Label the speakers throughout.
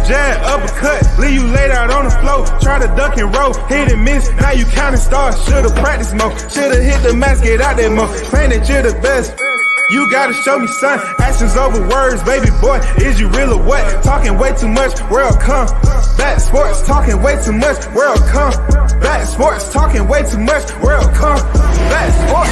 Speaker 1: jab, uppercut, leave you laid out on the floor. Try to duck and roll, hit and miss, now you counting stars. Should've practiced more, should've hit the mask, get out there more. Claim that you're the best. You gotta show me, son. Actions over words, baby boy. Is you real or what? Talking way too much, world come. Back sports, talking way too much, world come. Back sports, talking way too much, world come. Back sports,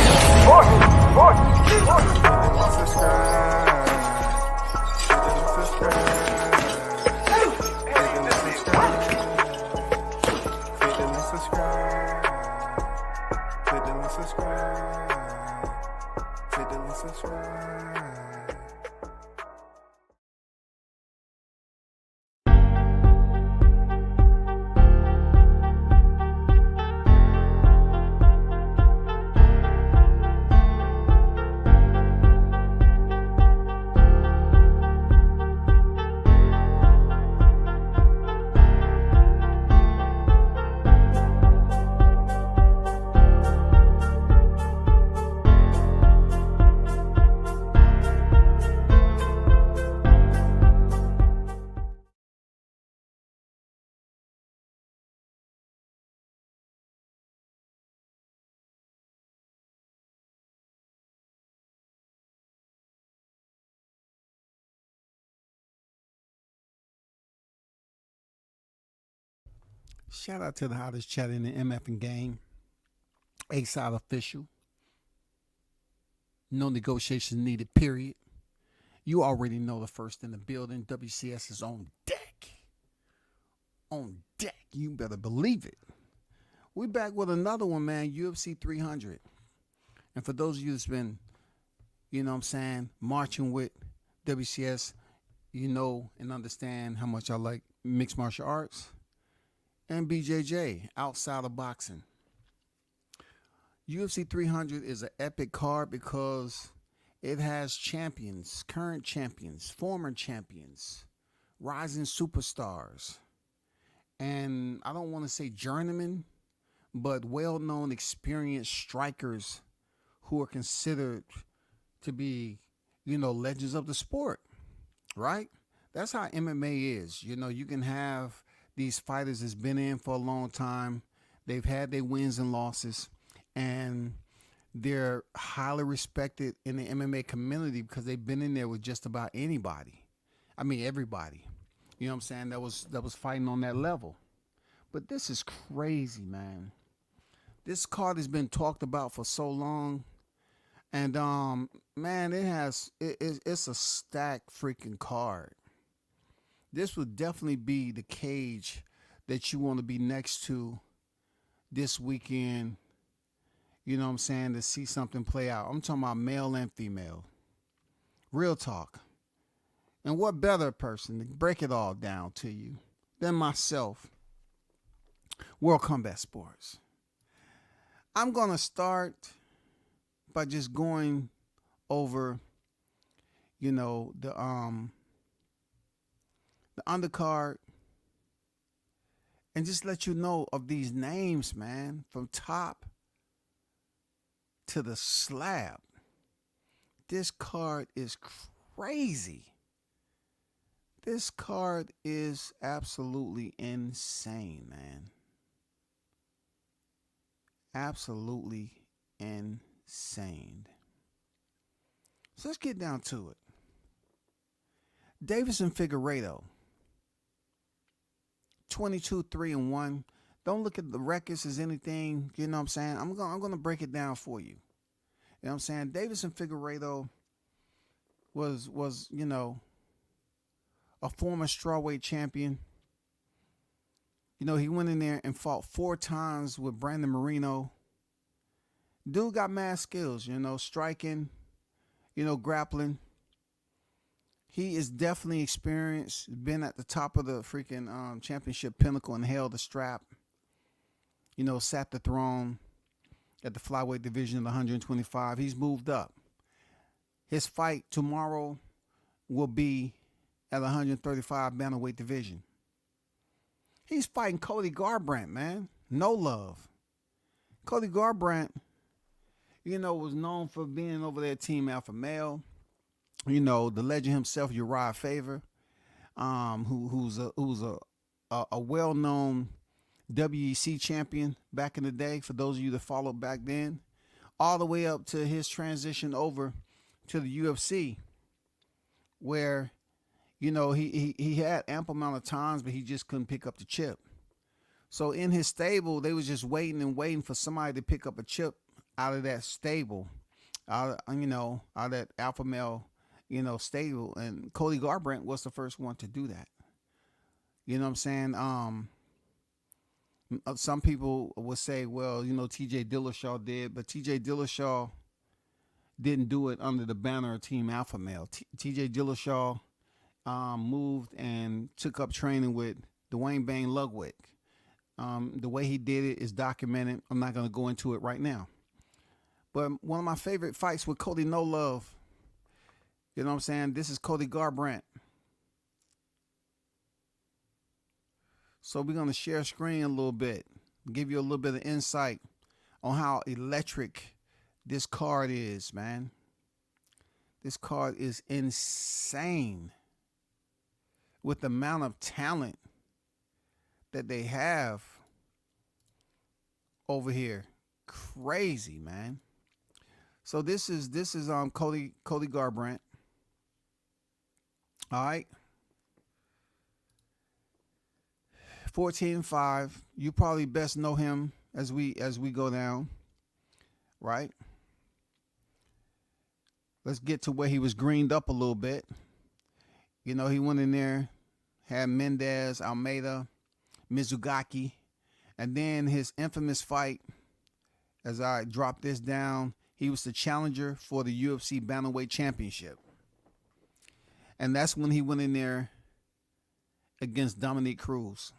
Speaker 2: Shout out to the hottest chat in the MF and game. A-Side official. No negotiations needed, period. You already know the first in the building. WCS is on deck. On deck. You better believe it. We back with another one, man. UFC 300. And for those of you that's been, marching with WCS, you know and understand how much I like mixed martial arts. And BJJ, outside of boxing. UFC 300 is an epic card because it has champions, current champions, former champions, rising superstars, and I don't want to say journeymen, but well-known, experienced strikers who are considered to be, legends of the sport, right? That's how MMA is. You can have these fighters that's been in for a long time. They've had their wins and losses, and they're highly respected in the MMA community because they've been in there with just about anybody. I mean, everybody. You know what I'm saying? That was fighting on that level. But this is crazy, man. This card has been talked about for so long, and man, it's a stacked freaking card. This would definitely be the cage that you want to be next to this weekend, to see something play out. I'm talking about male and female. Real talk. And what better person to break it all down to you than myself, World Combat Sports. I'm going to start by just going over, the undercard, and just let you know of these names, man, from top to the slab. This card is crazy. This card is absolutely insane, man. Absolutely insane. So let's get down to it. Davis and Figueiredo. 22-3-1. Don't look at the records as anything, you know what I'm saying? I'm going to break it down for you. You know what I'm saying? Davis and Figueiredo was a former strawweight champion. He went in there and fought 4 times with Brandon Moreno. Dude got mad skills, striking, grappling. He is definitely experienced, been at the top of the freaking championship pinnacle and held the strap. Sat the throne at the flyweight division of 125. He's moved up. His fight tomorrow will be at 135 bantamweight division. He's fighting Cody Garbrandt, man. No love. Cody Garbrandt, was known for being over there Team Alpha Male. The legend himself, Uriah Faber. who's a well-known WEC champion back in the day, for those of you that followed back then, all the way up to his transition over to the UFC, where he had ample amount of times, but he just couldn't pick up the chip. So in his stable, they was just waiting and waiting for somebody to pick up a chip out of that stable, out of that alpha male, stable. And Cody Garbrandt was the first one to do that. You know what I'm saying? Some people would say, well, T.J. Dillashaw did, but T.J. Dillashaw didn't do it under the banner of Team Alpha Male. T.J. Dillashaw moved and took up training with Dwayne Bang Ludwig. The way he did it is documented. I'm not going to go into it right now. But one of my favorite fights with Cody No Love, you know what I'm saying? This is Cody Garbrandt. So we're going to share screen a little bit, give you a little bit of insight on how electric this card is, man. This card is insane with the amount of talent that they have over here. Crazy, man. So this is Cody Garbrandt. All right. 14-5. You probably best know him as we go down, right? Let's get to where he was greened up a little bit. He went in there, had Mendez, Almeida, Mizugaki, and then his infamous fight, as I drop this down, he was the challenger for the UFC Bantamweight Championship. And that's when he went in there against Dominick Cruz.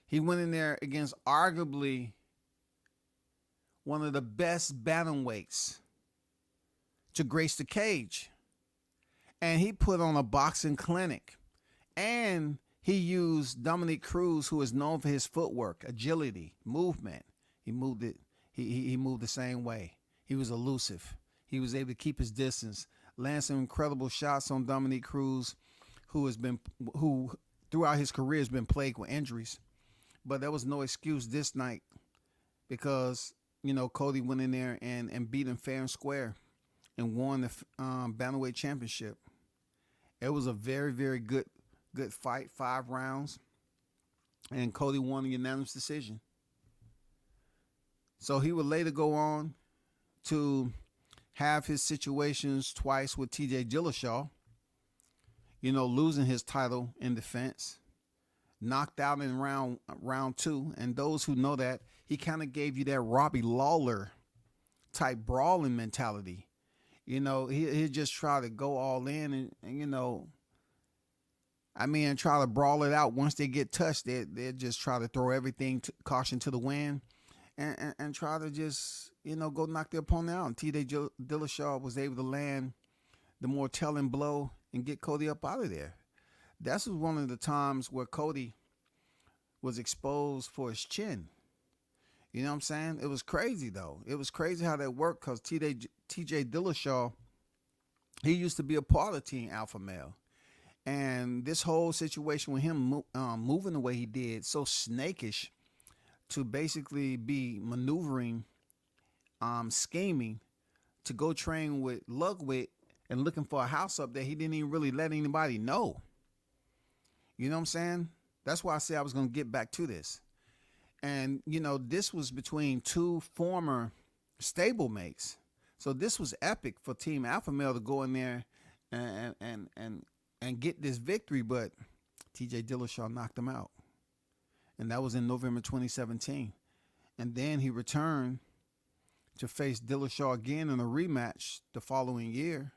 Speaker 2: He went in there against arguably one of the best bantamweights to grace the cage. And he put on a boxing clinic. And he used Dominick Cruz, who is known for his footwork, agility, movement. He moved it. He moved the same way. He was elusive. He was able to keep his distance, land some incredible shots on Dominick Cruz, who throughout his career has been plagued with injuries. But there was no excuse this night because, Cody went in there and beat him fair and square and won the Bantamweight Championship. It was a very, very good fight, 5 rounds, and Cody won a unanimous decision. So he would later go on to have his situations twice with T.J. Dillashaw, losing his title in defense, knocked out in round 2. And those who know that, he kind of gave you that Robbie Lawler type brawling mentality. He just try to go all in and try to brawl it out. Once they get touched, they just try to throw everything caution to the wind and try to just, go knock the opponent out. And T.J. Dillashaw was able to land the more telling blow and get Cody up out of there. That's one of the times where Cody was exposed for his chin. You know what I'm saying? It was crazy, though. It was crazy how that worked because T.J. Dillashaw, he used to be a part of Team Alpha Male. And this whole situation with him moving the way he did, so snakish, to basically be maneuvering, scheming, to go train with Ludwig and looking for a house up there he didn't even really let anybody know. You know what I'm saying? That's why I said I was going to get back to this. And, this was between 2 former stablemates. So this was epic for Team Alpha Male to go in there and get this victory. But T.J. Dillashaw knocked him out. And that was in November 2017. And then he returned to face Dillashaw again in a rematch the following year.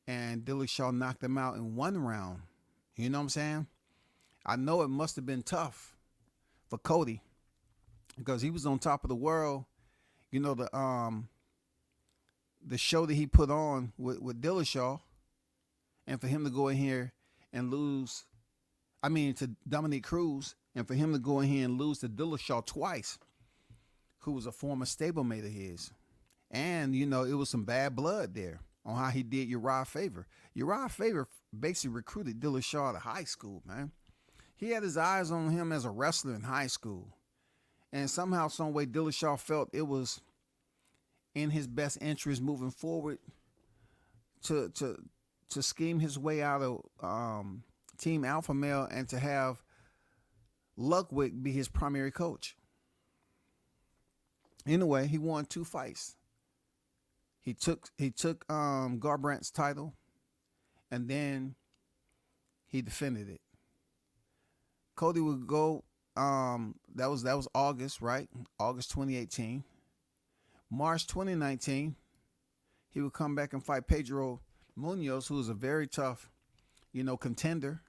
Speaker 2: And Dillashaw knocked him out in 1 round. You know what I'm saying? I know it must have been tough for Cody because he was on top of the world. The show that he put on with Dillashaw, and for him to go in here and lose, to Dominick Cruz, and for him to go in here and lose to Dillashaw twice, who was a former stablemate of his. And, it was some bad blood there. on how he did Uriah Faber. Uriah Faber basically recruited Dillashaw to high school, man. He had his eyes on him as a wrestler in high school. And somehow, some way, Dillashaw felt it was in his best interest moving forward to scheme his way out of Team Alpha Male and to have Ludwig be his primary coach. Anyway, he won 2 fights. He took Garbrandt's title, and then he defended it. Cody would go. That was August, right? August 2018. March 2019, he would come back and fight Pedro Munoz, who was a very tough, contender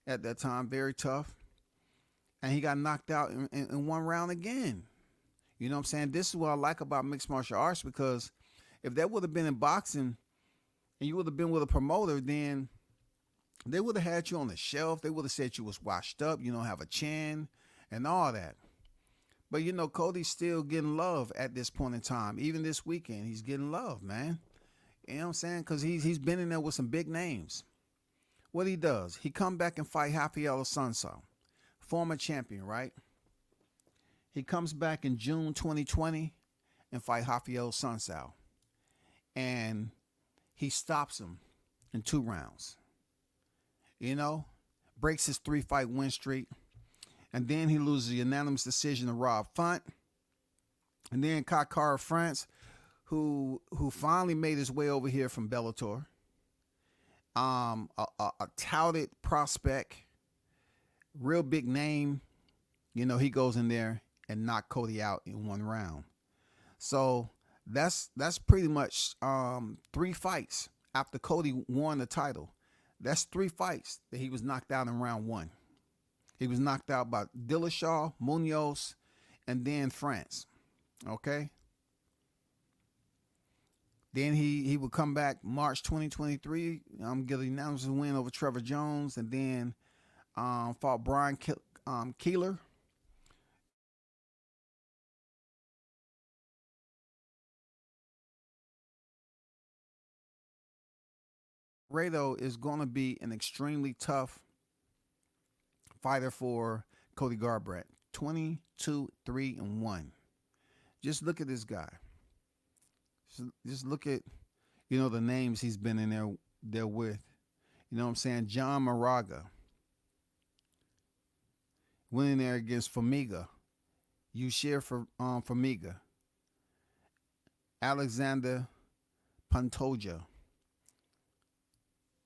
Speaker 2: at that time, very tough. And he got knocked out in 1 round again. You know what I'm saying? This is what I like about mixed martial arts, because if that would have been in boxing and you would have been with a promoter, then they would have had you on the shelf. They would have said you was washed up, you don't have a chin and all that. But, Cody's still getting love at this point in time. Even this weekend, he's getting love, man. You know what I'm saying? Because he's been in there with some big names. What he does, he come back and fight Rafael Sansa, former champion, right? He comes back in June 2020 and fight Rafael Sansa. And he stops him in 2 rounds. Breaks his 3-fight win streak. And then he loses a unanimous decision to Rob Font. And then Kakar France, who finally made his way over here from Bellator. A touted prospect, real big name. He goes in there and knocked Cody out in 1 round. So that's pretty much 3 fights after Cody won the title. That's 3 fights that he was knocked out in round 1. He was knocked out by Dillashaw, Munoz, and then France. Okay? Then he would come back March 2023, get a unanimous win over Trevor Jones, and then fought Brian Keeler. Rado is going to be an extremely tough fighter for Cody Garbrandt. 22-3-1. Just look at this guy. Just look at, the names he's been in there with. You know what I'm saying? John Moraga. Went in there against Formiga. Yushir Formiga. Alexander Pantoja.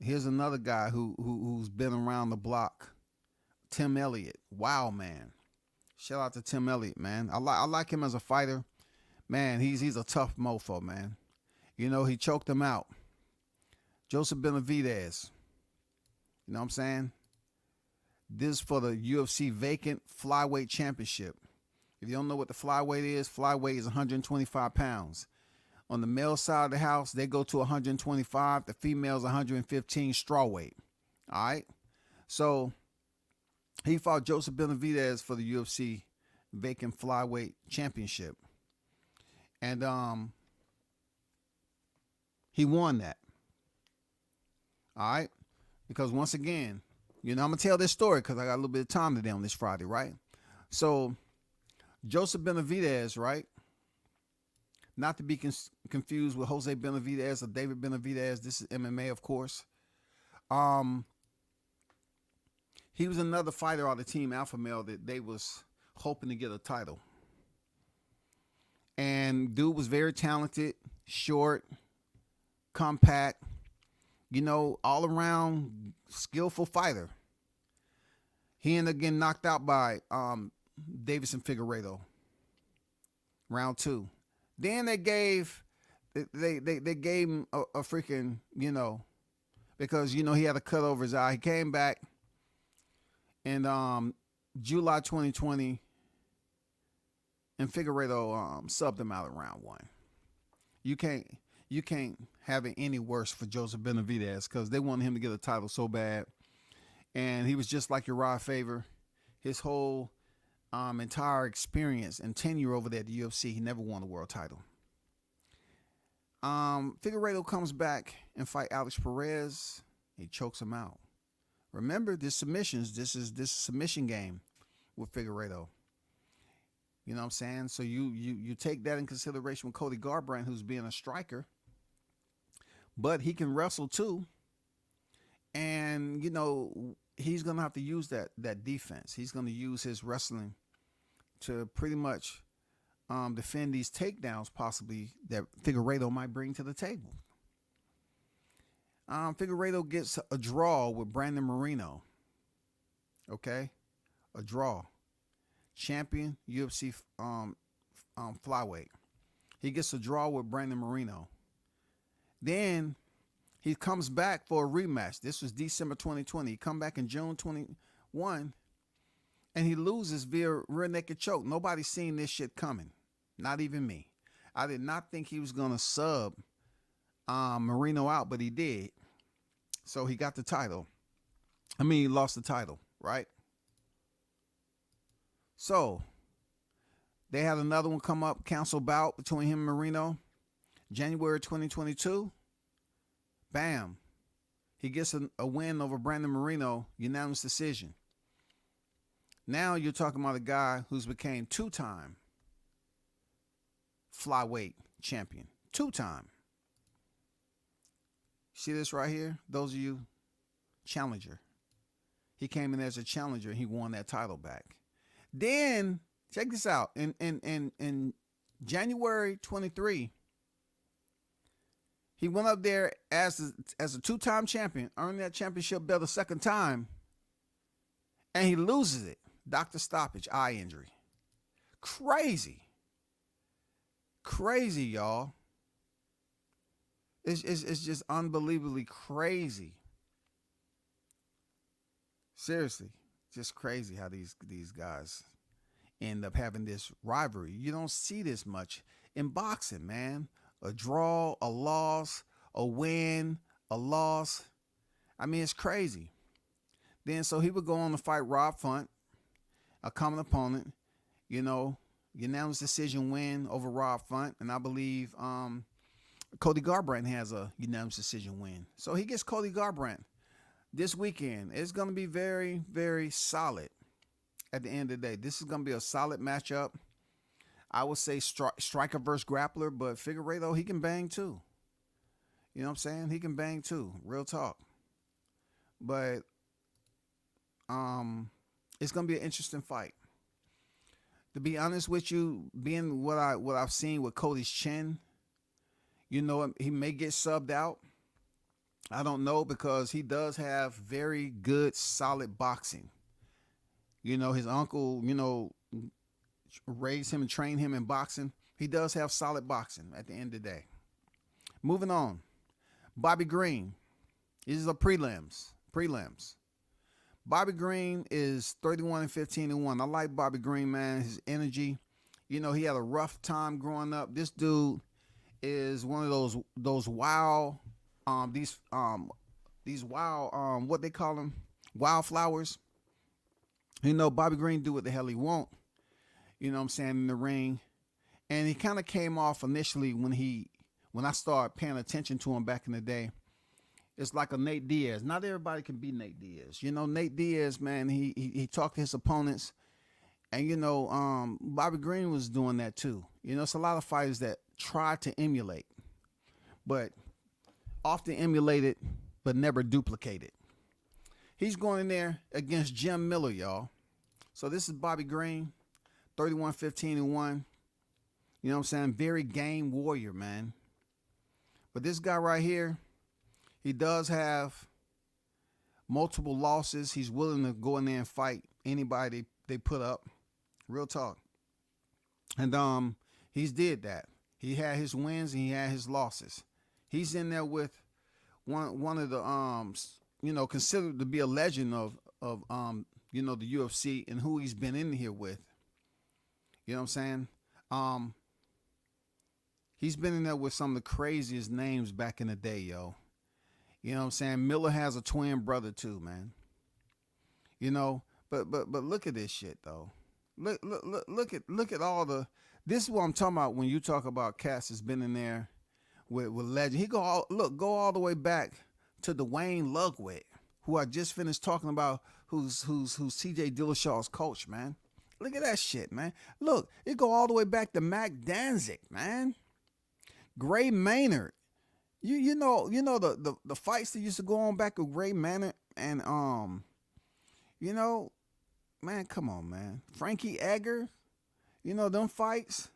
Speaker 2: Here's another guy who's been around the block. Tim Elliott. Wow, man. Shout out to Tim Elliott, man. I like him as a fighter. Man, he's a tough mofo, man. He choked him out. Joseph Benavidez. You know what I'm saying? This is for the UFC vacant flyweight championship. If you don't know what the flyweight is 125 pounds. On the male side of the house, they go to 125. The female's 115 strawweight. All right? So he fought Joseph Benavidez for the UFC vacant flyweight championship. And he won that. All right? Because once again, I'm going to tell this story because I got a little bit of time today on this Friday, right? So Joseph Benavidez, right? Not to be confused with Jose Benavidez or David Benavidez. This is MMA, of course. He was another fighter on the Team Alpha Male that they was hoping to get a title. And dude was very talented, short, compact, all around skillful fighter. He ended up getting knocked out by Davison Figueiredo. Round 2. Then they gave him a freaking, because, he had a cut over his eye. He came back in July 2020, and Figueiredo subbed him out in round 1. You can't have it any worse for Joseph Benavidez because they wanted him to get a title so bad. And he was just like Uriah Faber. His whole entire experience and tenure over there at the UFC, he never won a world title. Figueiredo comes back and fight Alex Perez. He chokes him out. Remember, this submissions. This submission game with Figueiredo. You know what I'm saying? So you take that in consideration with Cody Garbrandt, who's being a striker, but he can wrestle too. And he's gonna have to use that defense. He's gonna use his wrestling to pretty much defend these takedowns, possibly that Figueiredo might bring to the table. Figueiredo gets a draw with Brandon Moreno. Okay, a draw. Champion UFC flyweight. He gets a draw with Brandon Moreno. Then he comes back for a rematch. This was December 2020. He come back in June 21, and he loses via rear naked choke. Nobody's seen this shit coming. Not even me. I did not think he was going to sub Moreno out, but he did. So he got the title. He lost the title, right? So they had another one come up, council bout between him and Moreno. January 2022. Bam. He gets a win over Brandon Moreno, unanimous decision. Now you're talking about a guy who's became two-time flyweight champion. Two-time. See this right here? Those of you, challenger. He came in as a challenger and he won that title back. Then, check this out. In January 23, he went up there as a two-time champion, earned that championship belt a second time, and he loses it. Doctor stoppage, eye injury. Crazy. Crazy, y'all. It's just unbelievably crazy. Seriously, just crazy how these guys end up having this rivalry. You don't see this much in boxing, man. A draw, a loss, a win, a loss. It's crazy. Then so he would go on to fight Rob Font, a common opponent, unanimous decision win over Rob Font, and I believe Cody Garbrandt has a unanimous decision win. So he gets Cody Garbrandt this weekend. It's going to be very, very solid at the end of the day. This is going to be a solid matchup. I would say striker versus grappler, but Figueiredo, he can bang too. You know what I'm saying? He can bang too. Real talk. But it's going to be an interesting fight. To be honest with you, being what I've seen with Cody's chin, he may get subbed out. I don't know, because he does have very good, solid boxing. His uncle, raised him and trained him in boxing. He does have solid boxing at the end of the day. Moving on. Bobby Green. These are prelims. Bobby Green is 31-15-1. I like Bobby Green, man. His energy. He had a rough time growing up. This dude is one of those wild, these wild, what they call them, wildflowers. Bobby Green do what the hell he want. You know what I'm saying, in the ring. And he kind of came off initially when I started paying attention to him back in the day. It's like a Nate Diaz. Not everybody can be Nate Diaz. Nate Diaz, man, he talked to his opponents. And, Bobby Green was doing that too. It's a lot of fighters that try to emulate, but often emulated, but never duplicated. He's going in there against Jim Miller, y'all. So this is Bobby Green, 31-15-1. You know what I'm saying? Very game warrior, man. But this guy right here, he does have multiple losses. He's willing to go in there and fight anybody they put up. Real talk. And he's did that. He had his wins and he had his losses. He's in there with one of the considered to be a legend of the UFC and who he's been in here with. You know what I'm saying? He's been in there with some of the craziest names back in the day, yo. You know what I'm saying? Miller has a twin brother too, man. But look at this shit though. Look at all the. This is what I'm talking about when you talk about cats has been in there with legend. He go all the way back to Dwayne Ludwig, who I just finished talking about, who's CJ Dillashaw's coach, man. Look at that shit, man. Look, it go all the way back to Mac Danzig, man. Gray Maynard. You know the fights that used to go on back with Gray Maynard and you know, man, come on, man. Frankie Edgar, you know, them fights.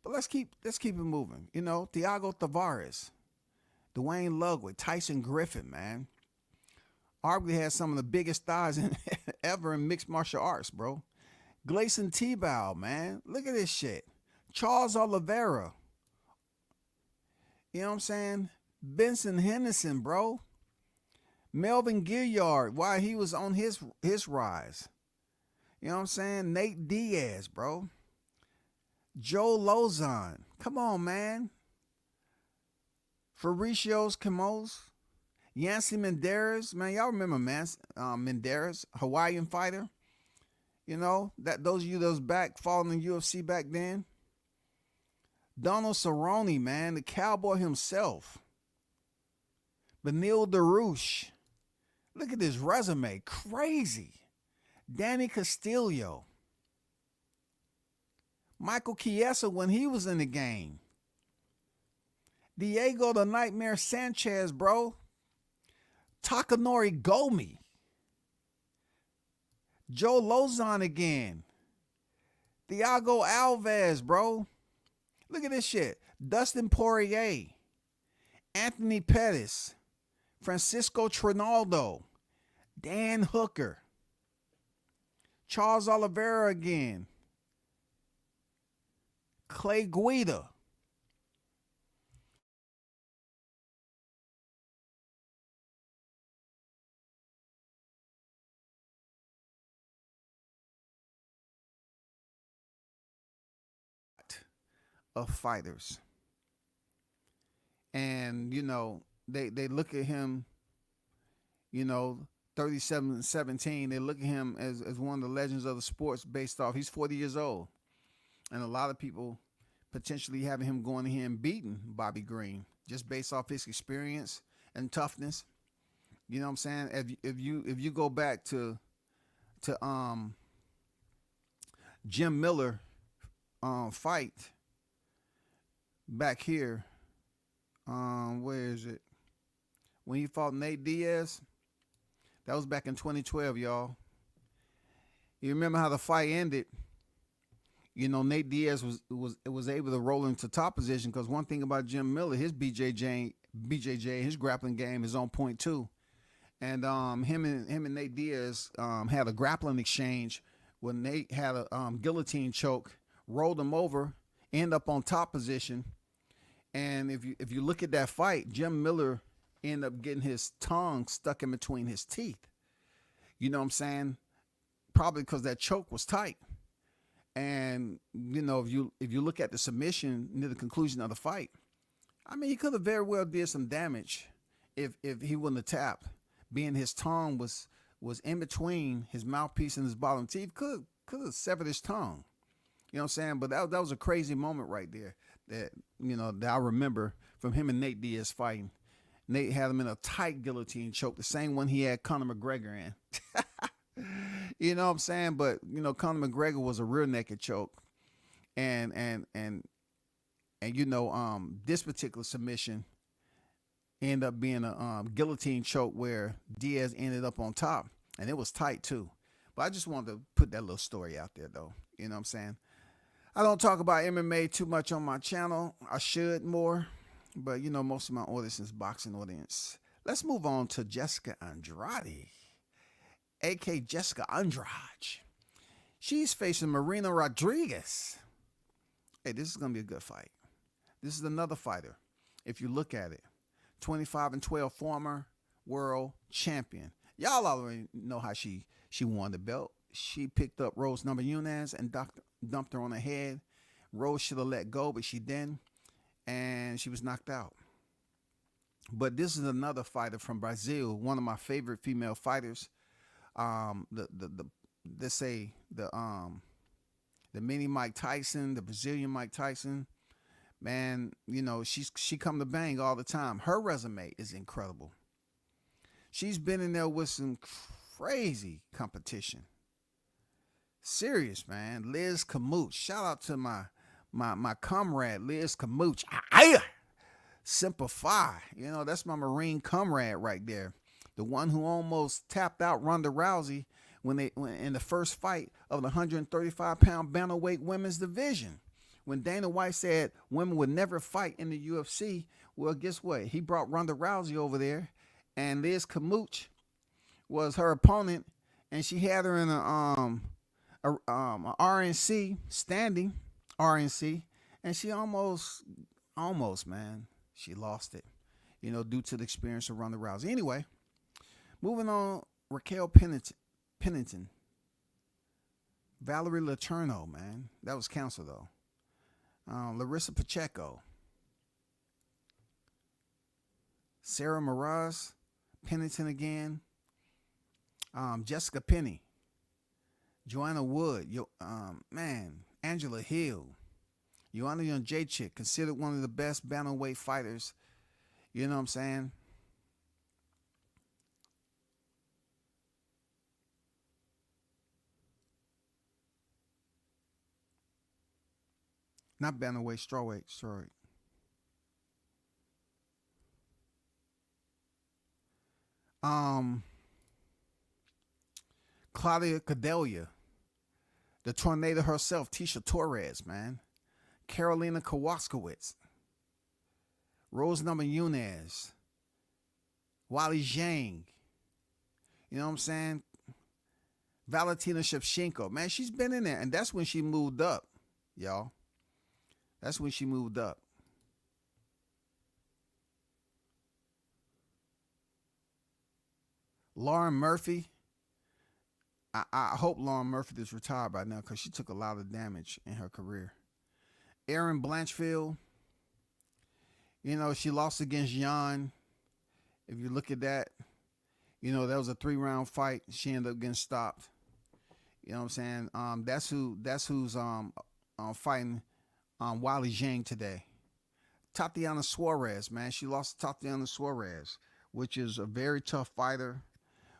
Speaker 2: But let's keep it moving. You know, Thiago Tavares, Dwayne Ludwig, Tyson Griffin, man. Arguably has some of the biggest thighs ever in mixed martial arts, bro. Gleison Tebow, man. Look at this shit. Charles Oliveira. You know what I'm saying? Benson Henderson, bro. Melvin Gilliard, while he was on his rise. You know what I'm saying? Nate Diaz, bro. Joe Lozon. Come on, man. Fabricios Camos. Yancy Menderes. Man, y'all remember Menderes, Hawaiian fighter? You know, that those of you that was back following the UFC back then. Donald Cerrone, man, the cowboy himself. Benil Darush. Look at this resume. Crazy. Danny Castillo. Michael Chiesa when he was in the game. Diego the Nightmare Sanchez, bro. Takanori Gomi. Joe Lozon again. Thiago Alves, bro. Look at this shit. Dustin Poirier. Anthony Pettis. Francisco Trinaldo. Dan Hooker. Charles Oliveira again. Clay Guida. Of fighters. And, you know, they look at him, you know, 37-17. They look at him as one of the legends of the sports based off. He's 40 years old. And a lot of people potentially having him going in here and beating Bobby Green just based off his experience and toughness. You know what I'm saying? If you go back to Jim Miller fight back here, where is it? When he fought Nate Diaz, that was back in 2012, y'all. You remember how the fight ended? You know, Nate Diaz was able to roll into top position because one thing about Jim Miller, his BJJ, his grappling game is on point too. And him and Nate Diaz had a grappling exchange when Nate had a guillotine choke, rolled him over, end up on top position. And if you look at that fight, Jim Miller ended up getting his tongue stuck in between his teeth. You know what I'm saying? Probably because that choke was tight. And, you know, if you look at the submission near the conclusion of the fight, I mean, he could have very well did some damage if he wouldn't have tapped. Being his tongue was in between his mouthpiece and his bottom teeth, could have severed his tongue. You know what I'm saying? But that was a crazy moment right there that, you know, that I remember from him and Nate Diaz fighting. Nate had him in a tight guillotine choke, the same one he had Conor McGregor in. You know what I'm saying? But, you know, Conor McGregor was a rear naked choke. And you know, this particular submission ended up being a guillotine choke where Diaz ended up on top. And it was tight too. But I just wanted to put that little story out there though. You know what I'm saying? I don't talk about MMA too much on my channel. I should more. But, you know, most of my audience is boxing audience. Let's move on to Jessica Andrade. A.K. Jessica Andrade. She's facing Marina Rodriguez. Hey, this is going to be a good fight. This is another fighter, if you look at it. 25-12 former world champion. Y'all already know how she won the belt. She picked up Rose Namajunas and dumped her on her head. Rose should have let go, but she didn't. And she was knocked out. But this is another fighter from Brazil, one of my favorite female fighters. Let's say the mini Mike Tyson, the Brazilian Mike Tyson, Man, she come to bang all the time. Her resume is incredible. She's been in there with some crazy competition. Serious, man. Liz Camooch. Shout out to my comrade, Liz Camooch. Simplify. That's my Marine comrade right there. The one who almost tapped out Ronda Rousey when in the first fight of the 135-pound bantamweight women's division. When Dana White said women would never fight in the UFC, well, guess what? He brought Ronda Rousey over there, and Liz Camooch was her opponent, and she had her in a RNC, standing RNC, and she almost, man, she lost it, due to the experience of Ronda Rousey. Anyway, moving on, Raquel Pennington. Valerie Letourneau, man. That was cancer, though. Larissa Pacheco. Sarah Moraz. Pennington again. Jessica Penny. Joanna Wood. Angela Hill. Joanna Jędrzejczyk, considered one of the best bantamweight fighters. You know what I'm saying? Not bantamweight, strawweight. Claudia Gadelha, the tornado herself, Tisha Torres, man. Carolina Kowalskiewicz, Rose Namajunas, Wally Zhang. You know what I'm saying? Valentina Shevchenko, man, she's been in there, and that's when she moved up, y'all. That's when she moved up. Lauren Murphy. I hope Lauren Murphy is retired by now because she took a lot of damage in her career. Erin Blanchfield. She lost against Jan. If you look at that, that was a 3-round fight. She ended up getting stopped. You know what I'm saying? That's who's fighting Wally Zhang today. Tatiana Suarez, man. She lost to Tatiana Suarez, which is a very tough fighter.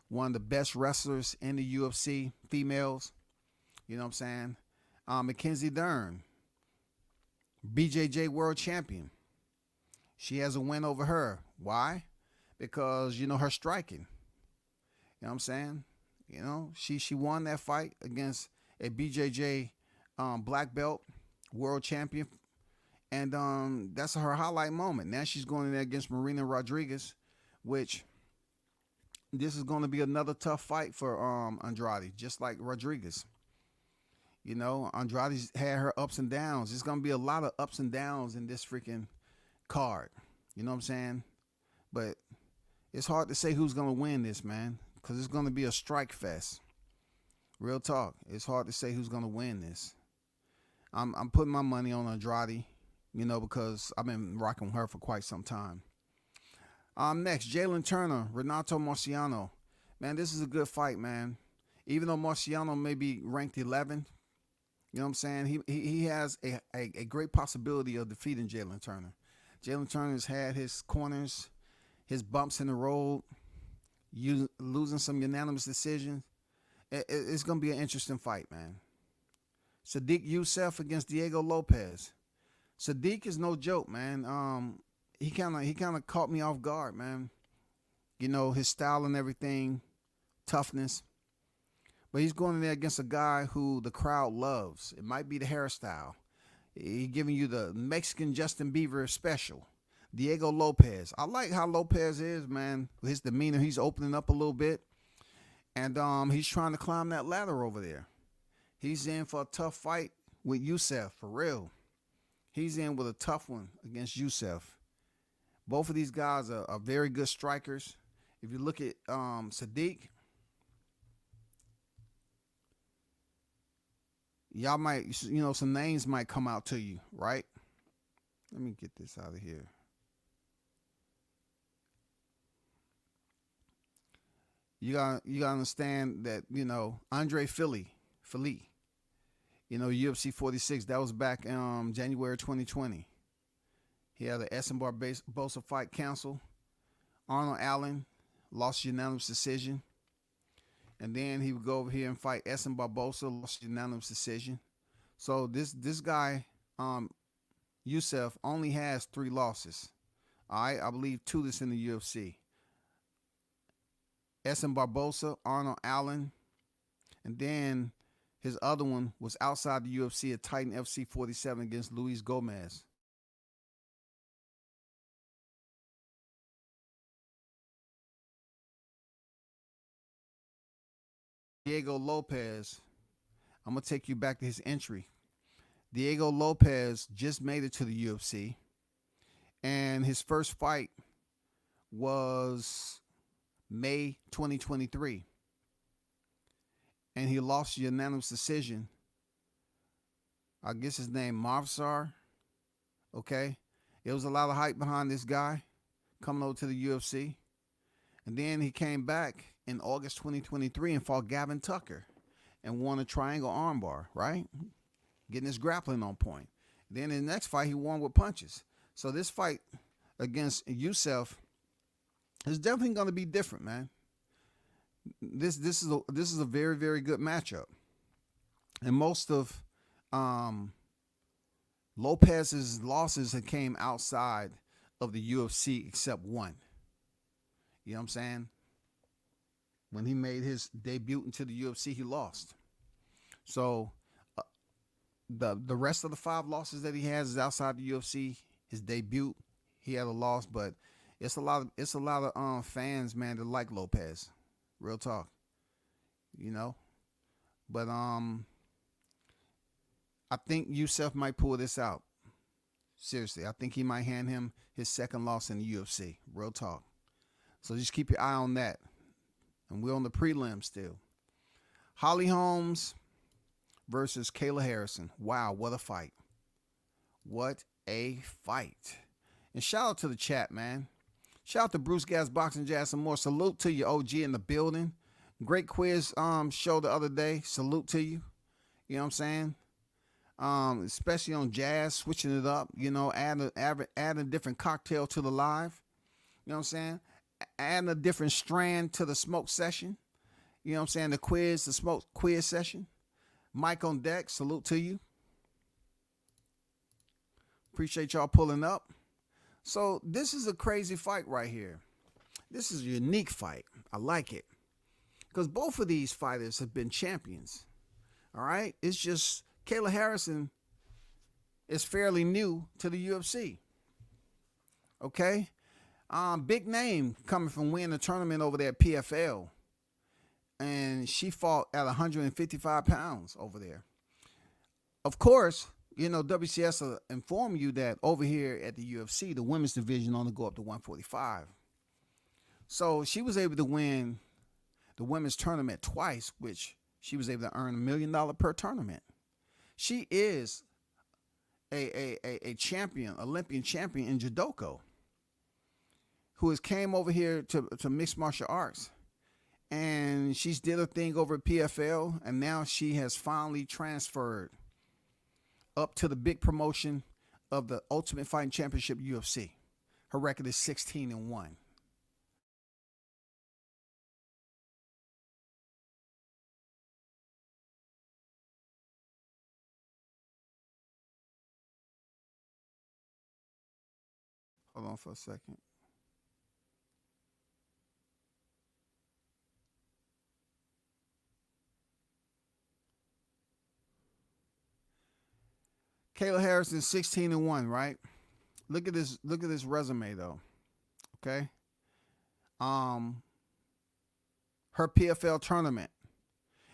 Speaker 2: One of the best wrestlers in the UFC, females. You know what I'm saying? Mackenzie Dern, BJJ world champion. She has a win over her. Why? Because, her striking. You know what I'm saying? She won that fight against a BJJ black belt world champion. And that's her highlight moment. Now she's going in there against Marina Rodriguez, which this is going to be another tough fight for Andrade, just like Rodriguez. Andrade's had her ups and downs. There's going to be a lot of ups and downs in this freaking card. You know what I'm saying? But it's hard to say who's going to win this, man, because it's going to be a strike fest. Real talk. It's hard to say who's going to win this. I'm putting my money on Andrade, because I've been rocking with her for quite some time. Next, Jalen Turner, Renato Marciano. Man, this is a good fight, man. Even though Marciano may be ranked 11th, you know what I'm saying? He has a great possibility of defeating Jalen Turner. Jalen Turner's had his corners, his bumps in the road, losing some unanimous decisions. It's going to be an interesting fight, man. Sadiq Youssef against Diego Lopez. Sadiq is no joke, man. He kind of caught me off guard, man. His style and everything, toughness. But he's going in there against a guy who the crowd loves. It might be the hairstyle. He's giving you the Mexican Justin Bieber special. Diego Lopez. I like how Lopez is, man. His demeanor, he's opening up a little bit. And he's trying to climb that ladder over there. He's in for a tough fight with Youssef, for real. He's in with a tough one against Youssef. Both of these guys are very good strikers. If you look at Sadiq, y'all might, some names might come out to you, right? Let me get this out of here. You gotta understand that, Andre Philly, UFC 46, that was back January 2020. He had an Essen Barbosa fight canceled. Arnold Allen lost unanimous decision. And then he would go over here and fight Essen Barbosa, lost unanimous decision. So this guy, Youssef, only has 3 losses. All right, I believe 2 that's in the UFC. Essen Barbosa, Arnold Allen, and then his other one was outside the UFC at Titan FC 47 against Luis Gomez. Diego Lopez, I'm going to take you back to his entry. Diego Lopez just made it to the UFC, and his first fight was May 2023, and he lost unanimous decision. I guess his name Mavsar. Okay, there was a lot of hype behind this guy coming over to the UFC, and then he came back in August 2023 and fought Gavin Tucker and won a triangle armbar, right? Getting his grappling on point. Then in the next fight, he won with punches. So this fight against Youssef is definitely going to be different, man. This is a very, very good matchup. And most of Lopez's losses had came outside of the UFC except one. You know what I'm saying? When he made his debut into the UFC, he lost. So the rest of the 5 losses that he has is outside the UFC. His debut, he had a loss, but it's a lot of fans, man, that like Lopez. Real talk. You know? But I think Youssef might pull this out. Seriously, I think he might hand him his second loss in the UFC. Real talk. So just keep your eye on that. And we're on the prelim still. Holly Holmes versus Kayla Harrison. Wow, what a fight. What a fight. And shout out to the chat, man. Shout out to Bruce Gas Boxing Jazz some more. Salute to you, OG, in the building. Great quiz show the other day. Salute to you. You know what I'm saying? Especially on jazz, switching it up, you know, adding a different cocktail to the live. You know what I'm saying? Adding a different strand to the smoke session. You know what I'm saying? The smoke quiz session. Mike on deck, salute to you. Appreciate y'all pulling up. So this is a crazy fight right here. This is a unique fight. I like it. Because both of these fighters have been champions. All right? It's just Kayla Harrison is fairly new to the UFC. Okay? Big name coming from winning a tournament over there at PFL. And she fought at 155 pounds over there. Of course, you know, WCS will inform you that over here at the UFC, the women's division only go up to 145. So she was able to win the women's tournament twice, which she was able to earn $1 million per tournament. She is a champion, Olympian champion in judoka, who has came over here to mixed martial arts. And she's did a thing over at PFL, and now she has finally transferred up to the big promotion of the Ultimate Fighting Championship UFC. Her record is 16-1. Hold on for a second. Kayla Harrison 16-1, right? Look at this resume though. Okay. Her PFL tournament.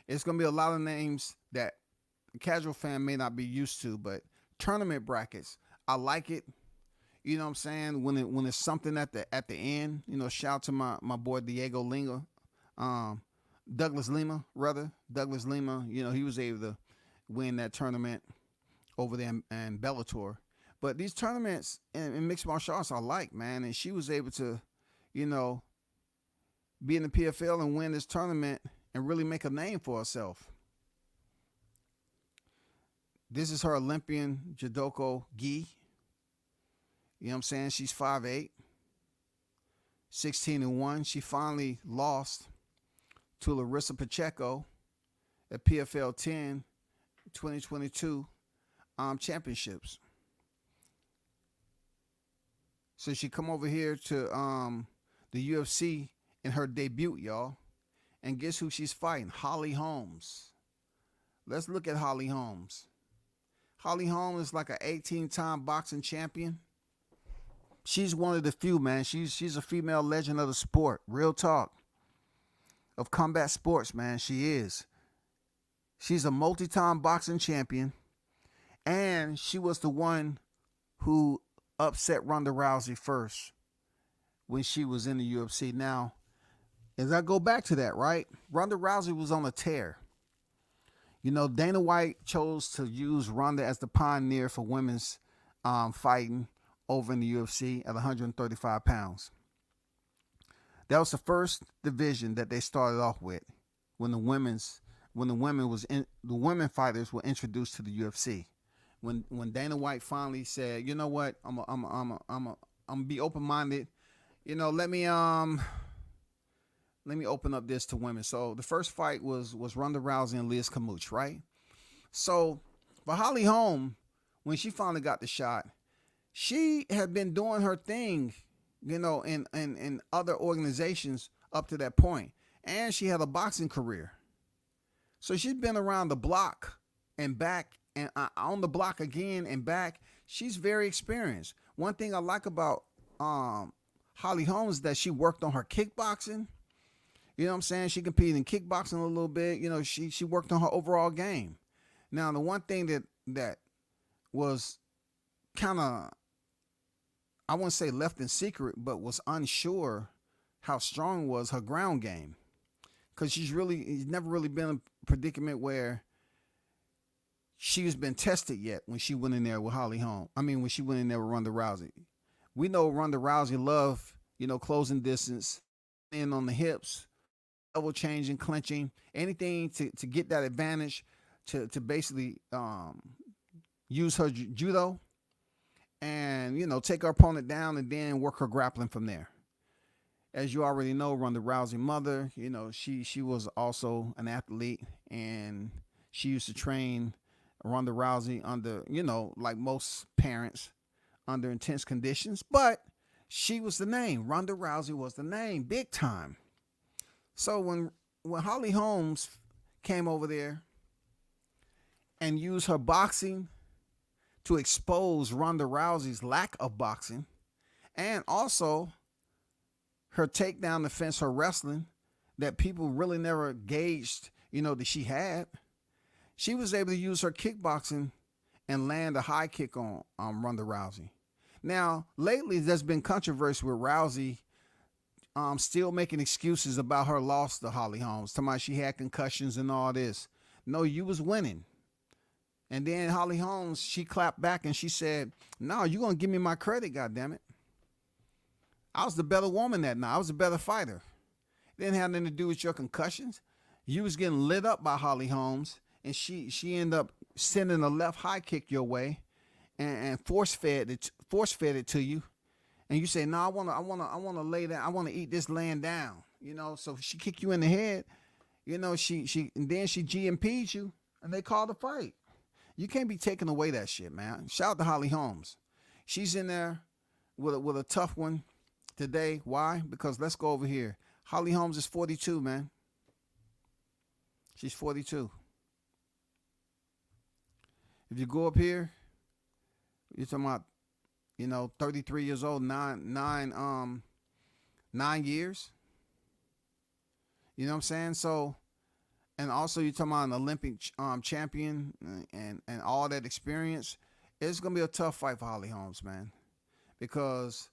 Speaker 2: It's gonna be a lot of names that the casual fan may not be used to, but tournament brackets. I like it. You know what I'm saying? When it's something at the end, you know, shout out to my boy Diego Lima. Douglas Lima, you know, he was able to win that tournament over there in Bellator. But these tournaments in mixed martial arts I like, man. And she was able to, you know, be in the PFL and win this tournament and really make a name for herself. This is her Olympian judoka gi. You know what I'm saying? She's 5'8", 16-1. She finally lost to Larissa Pacheco at PFL 10 2022 championships. So she come over here to the UFC in her debut, y'all. And guess who she's fighting? Holly Holmes. Let's look at Holly Holmes. Holly Holmes is like an 18-time boxing champion. She's one of the few, man. She's a female legend of the sport. Real talk. Of combat sports, man. She is. She's a multi-time boxing champion. And she was the one who upset Ronda Rousey first when she was in the UFC. Now, as I go back to that, right? Ronda Rousey was on a tear. You know, Dana White chose to use Ronda as the pioneer for women's fighting over in the UFC at 135 pounds. That was the first division that they started off with when the women fighters were introduced to the UFC. When Dana White finally said, you know what, I'm gonna be open-minded. You know, let me open up this to women. So the first fight was Ronda Rousey and Liz Camuch, right? So for Holly Holm, when she finally got the shot, she had been doing her thing, you know, in other organizations up to that point. And she had a boxing career. So she's been around the block and back and on the block again and back. She's very experienced. One thing I like about Holly Holm is that she worked on her kickboxing. You know what I'm saying? She competed in kickboxing a little bit. You know, she worked on her overall game. Now, the one thing that was kind of, I wouldn't say left in secret, but was unsure how strong was her ground game. Because she's never really been in a predicament where she's been tested yet when she went in there with Holly Holm. I mean, when she went in there with Ronda Rousey. We know Ronda Rousey loved, you know, closing distance, in on the hips, double changing, clinching, anything to get that advantage to basically use her judo and, you know, take her opponent down and then work her grappling from there. As you already know, Ronda Rousey's mother, you know, she was also an athlete, and she used to train Ronda Rousey under, you know, like most parents, under intense conditions. But she was the name. Ronda Rousey was the name, big time. So when Holly Holmes came over there and used her boxing to expose Ronda Rousey's lack of boxing, and also her takedown defense, her wrestling, that people really never gauged, you know, that she had, she was able to use her kickboxing and land a high kick on Ronda Rousey. Now, lately, there's been controversy with Rousey still making excuses about her loss to Holly Holmes, talking about she had concussions and all this. No, you was winning. And then Holly Holmes, she clapped back and she said, no, you're going to give me my credit, goddammit. I was the better woman that night. I was a better fighter. It didn't have nothing to do with your concussions. You was getting lit up by Holly Holmes, and she ended up sending a left high kick your way and force fed it to you. And you say, no, I wanna lay down. I wanna eat this laying down. You know, so she kicked you in the head. You know, and then she GMP'd you, and they called a fight. You can't be taking away that shit, man. Shout out to Holly Holmes. She's in there with a tough one today. Why? Because let's go over here. Holly Holmes is 42, man. She's 42. If you go up here, you're talking about, you know, 33 years old, nine years. You know what I'm saying? So, and also you're talking about an Olympic champion and all that experience. It's gonna be a tough fight for Holly Holmes, man. Because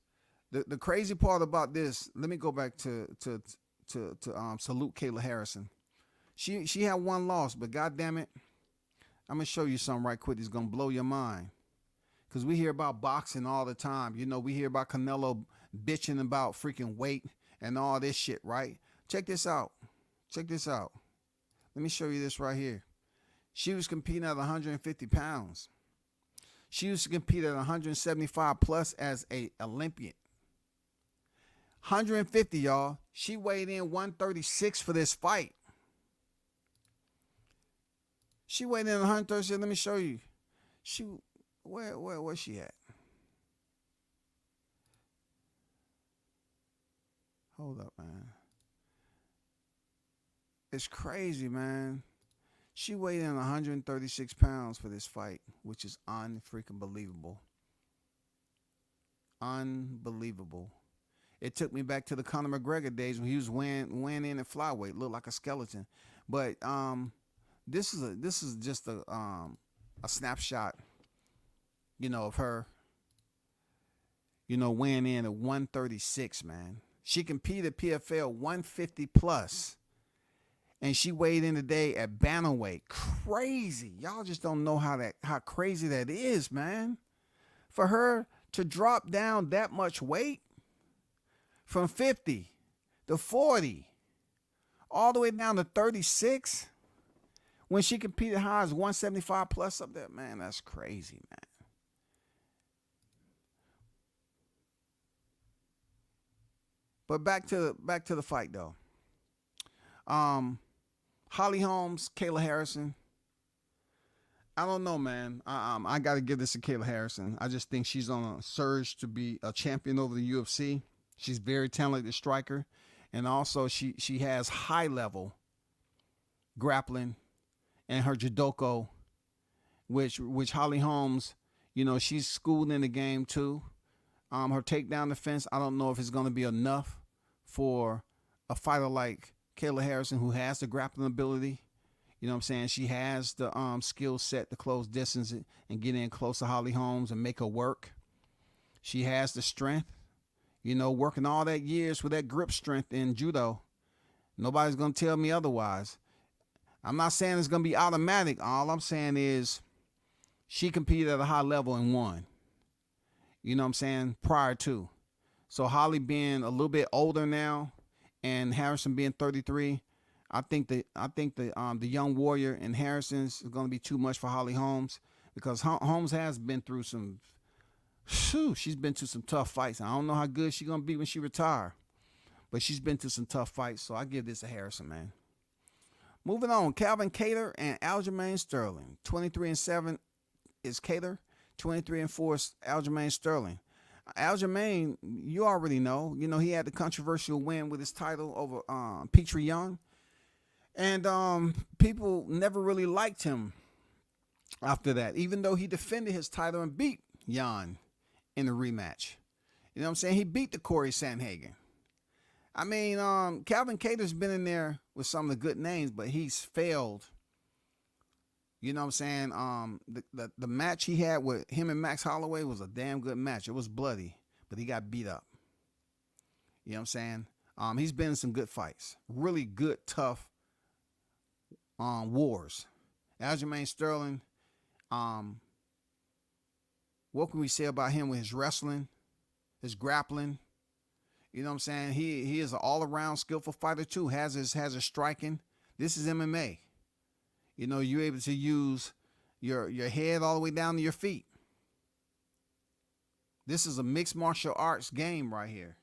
Speaker 2: the crazy part about this, let me go back to salute Kayla Harrison. She had one loss, but goddamn it, I'm gonna show you something right quick that's gonna blow your mind. Cause we hear about boxing all the time. You know, we hear about Canelo bitching about freaking weight and all this shit, right? Check this out. Check this out. Let me show you this right here. She was competing at 150 pounds. She used to compete at 175 plus as a Olympian. 150, y'all. She weighed in 136 for this fight. She weighed in 136. Let me show you. Where's she at? Hold up, man. It's crazy, man. She weighed in 136 pounds for this fight, which is unfreaking believable. Unbelievable. It took me back to the Conor McGregor days when he was weighing in at flyweight, looked like a skeleton. But this is just a snapshot, of her, weighing in at 136, man. She competed PFL 150 plus. And she weighed in today at bantamweight. Crazy. Y'all just don't know how crazy that is, man. For her to drop down that much weight from 50 to 40, all the way down to 36, when she competed high as 175 plus up there, man, that's crazy, man. But back to the fight though. Holly Holmes, Kayla Harrison. I don't know, man. I got to give this to Kayla Harrison. I just think she's on a surge to be a champion over the UFC. She's very talented striker, and also she has high level grappling and her judoka, which Holly Holmes, she's schooled in the game too. Her takedown defense, I don't know if it's going to be enough for a fighter like Kayla Harrison, who has the grappling ability. You know what I'm saying? She has the skill set to close distance and get in close to Holly Holmes and make her work. She has the strength, working all that years with that grip strength in judo. Nobody's going to tell me otherwise. I'm not saying it's going to be automatic. All I'm saying is she competed at a high level and won. You know what I'm saying? Prior to. So Holly being a little bit older now, and Harrison being 33, I think the young warrior in Harrison's is going to be too much for Holly Holmes, because Holmes has been through she's been to some tough fights. I don't know how good she's going to be when she retire, but she's been to some tough fights, so I give this to Harrison, man. Moving on, Calvin Kattar and Aljamain Sterling. 23-7 is Kattar, 23-4 is Aljamain Sterling. Aljamain, you already know. He had the controversial win with his title over Petrie Young. And people never really liked him after that, even though he defended his title and beat Jan in the rematch. You know what I'm saying? He beat the Corey Sandhagen. I mean, Calvin Kattar's been in there with some of the good names, but he's failed. You know what I'm saying? The match he had with him and Max Holloway was a damn good match. It was bloody, but he got beat up. You know what I'm saying? He's been in some good fights. Really good, tough wars. Aljamain Sterling, what can we say about him with his wrestling, his grappling? You know what I'm saying? He is an all-around skillful fighter too. Has his striking. This is MMA. You're able to use your head all the way down to your feet. This is a mixed martial arts game right here.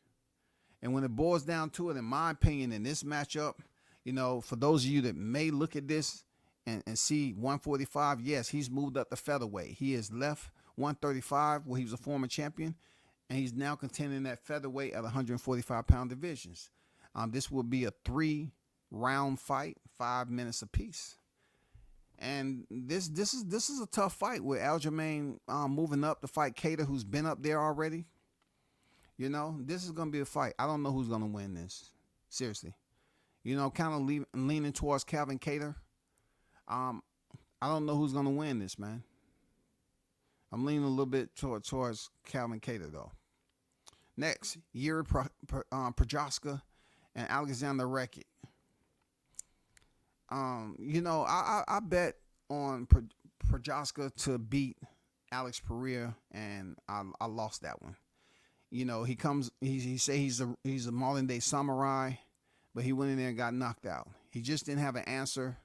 Speaker 2: And when it boils down to it, in my opinion, in this matchup, for those of you that may look at this and see 145, yes, he's moved up to featherweight. He has left 135, where he was a former champion, and he's now contending at featherweight at 145-pound divisions. This will be a 3-round fight, 5 minutes apiece. And this is a tough fight with Aljamain moving up to fight Kattar, who's been up there already. This is going to be a fight. I don't know who's going to win this. Seriously. Kind of leaning towards Calvin Kattar. I don't know who's going to win this, man. I'm leaning a little bit towards Calvin Kattar, though. Next, Yuri Prochazka and Alexander Rakic. I bet on Prochazka to beat Alex Pereira, and I lost that one. He say he's a modern day samurai, but he went in there and got knocked out. He just didn't have an answer,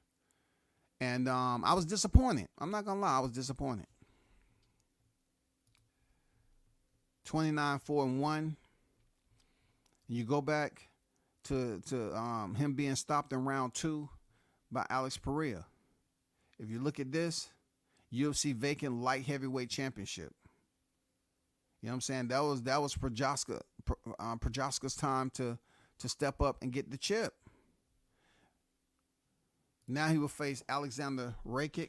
Speaker 2: and I was disappointed. I'm not gonna lie, I was disappointed. 29-4-1. You go back to him being stopped in round 2 by Alex Pereira. If you look at this, UFC vacant light heavyweight championship. You know what I'm saying? That was Prochaska's time to step up and get the chip. Now he will face Alexander Rakic,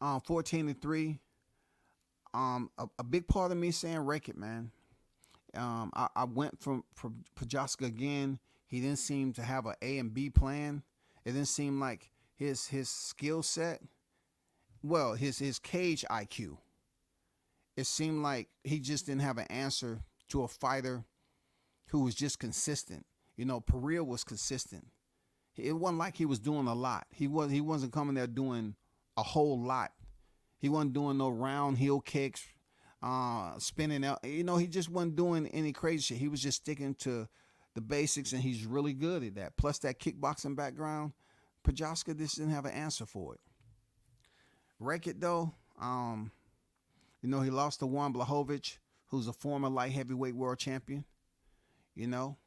Speaker 2: 14-3. A big part of me saying Rakic, man. I went from Prochaska again. He didn't seem to have an A and B plan. It didn't seem like his skill set, well, his cage IQ. It seemed like he just didn't have an answer to a fighter who was just consistent. You know, Pereira was consistent. It wasn't like he was doing a lot. He wasn't coming there doing a whole lot. He wasn't doing no round heel kicks, spinning out. You know, he just wasn't doing any crazy shit. He was just sticking to the basics, and he's really good at that. Plus that kickboxing background, Prochaska just didn't have an answer for it. Rakic, though, you know, he lost to Juan Blachowicz, who's a former light heavyweight world champion. You know,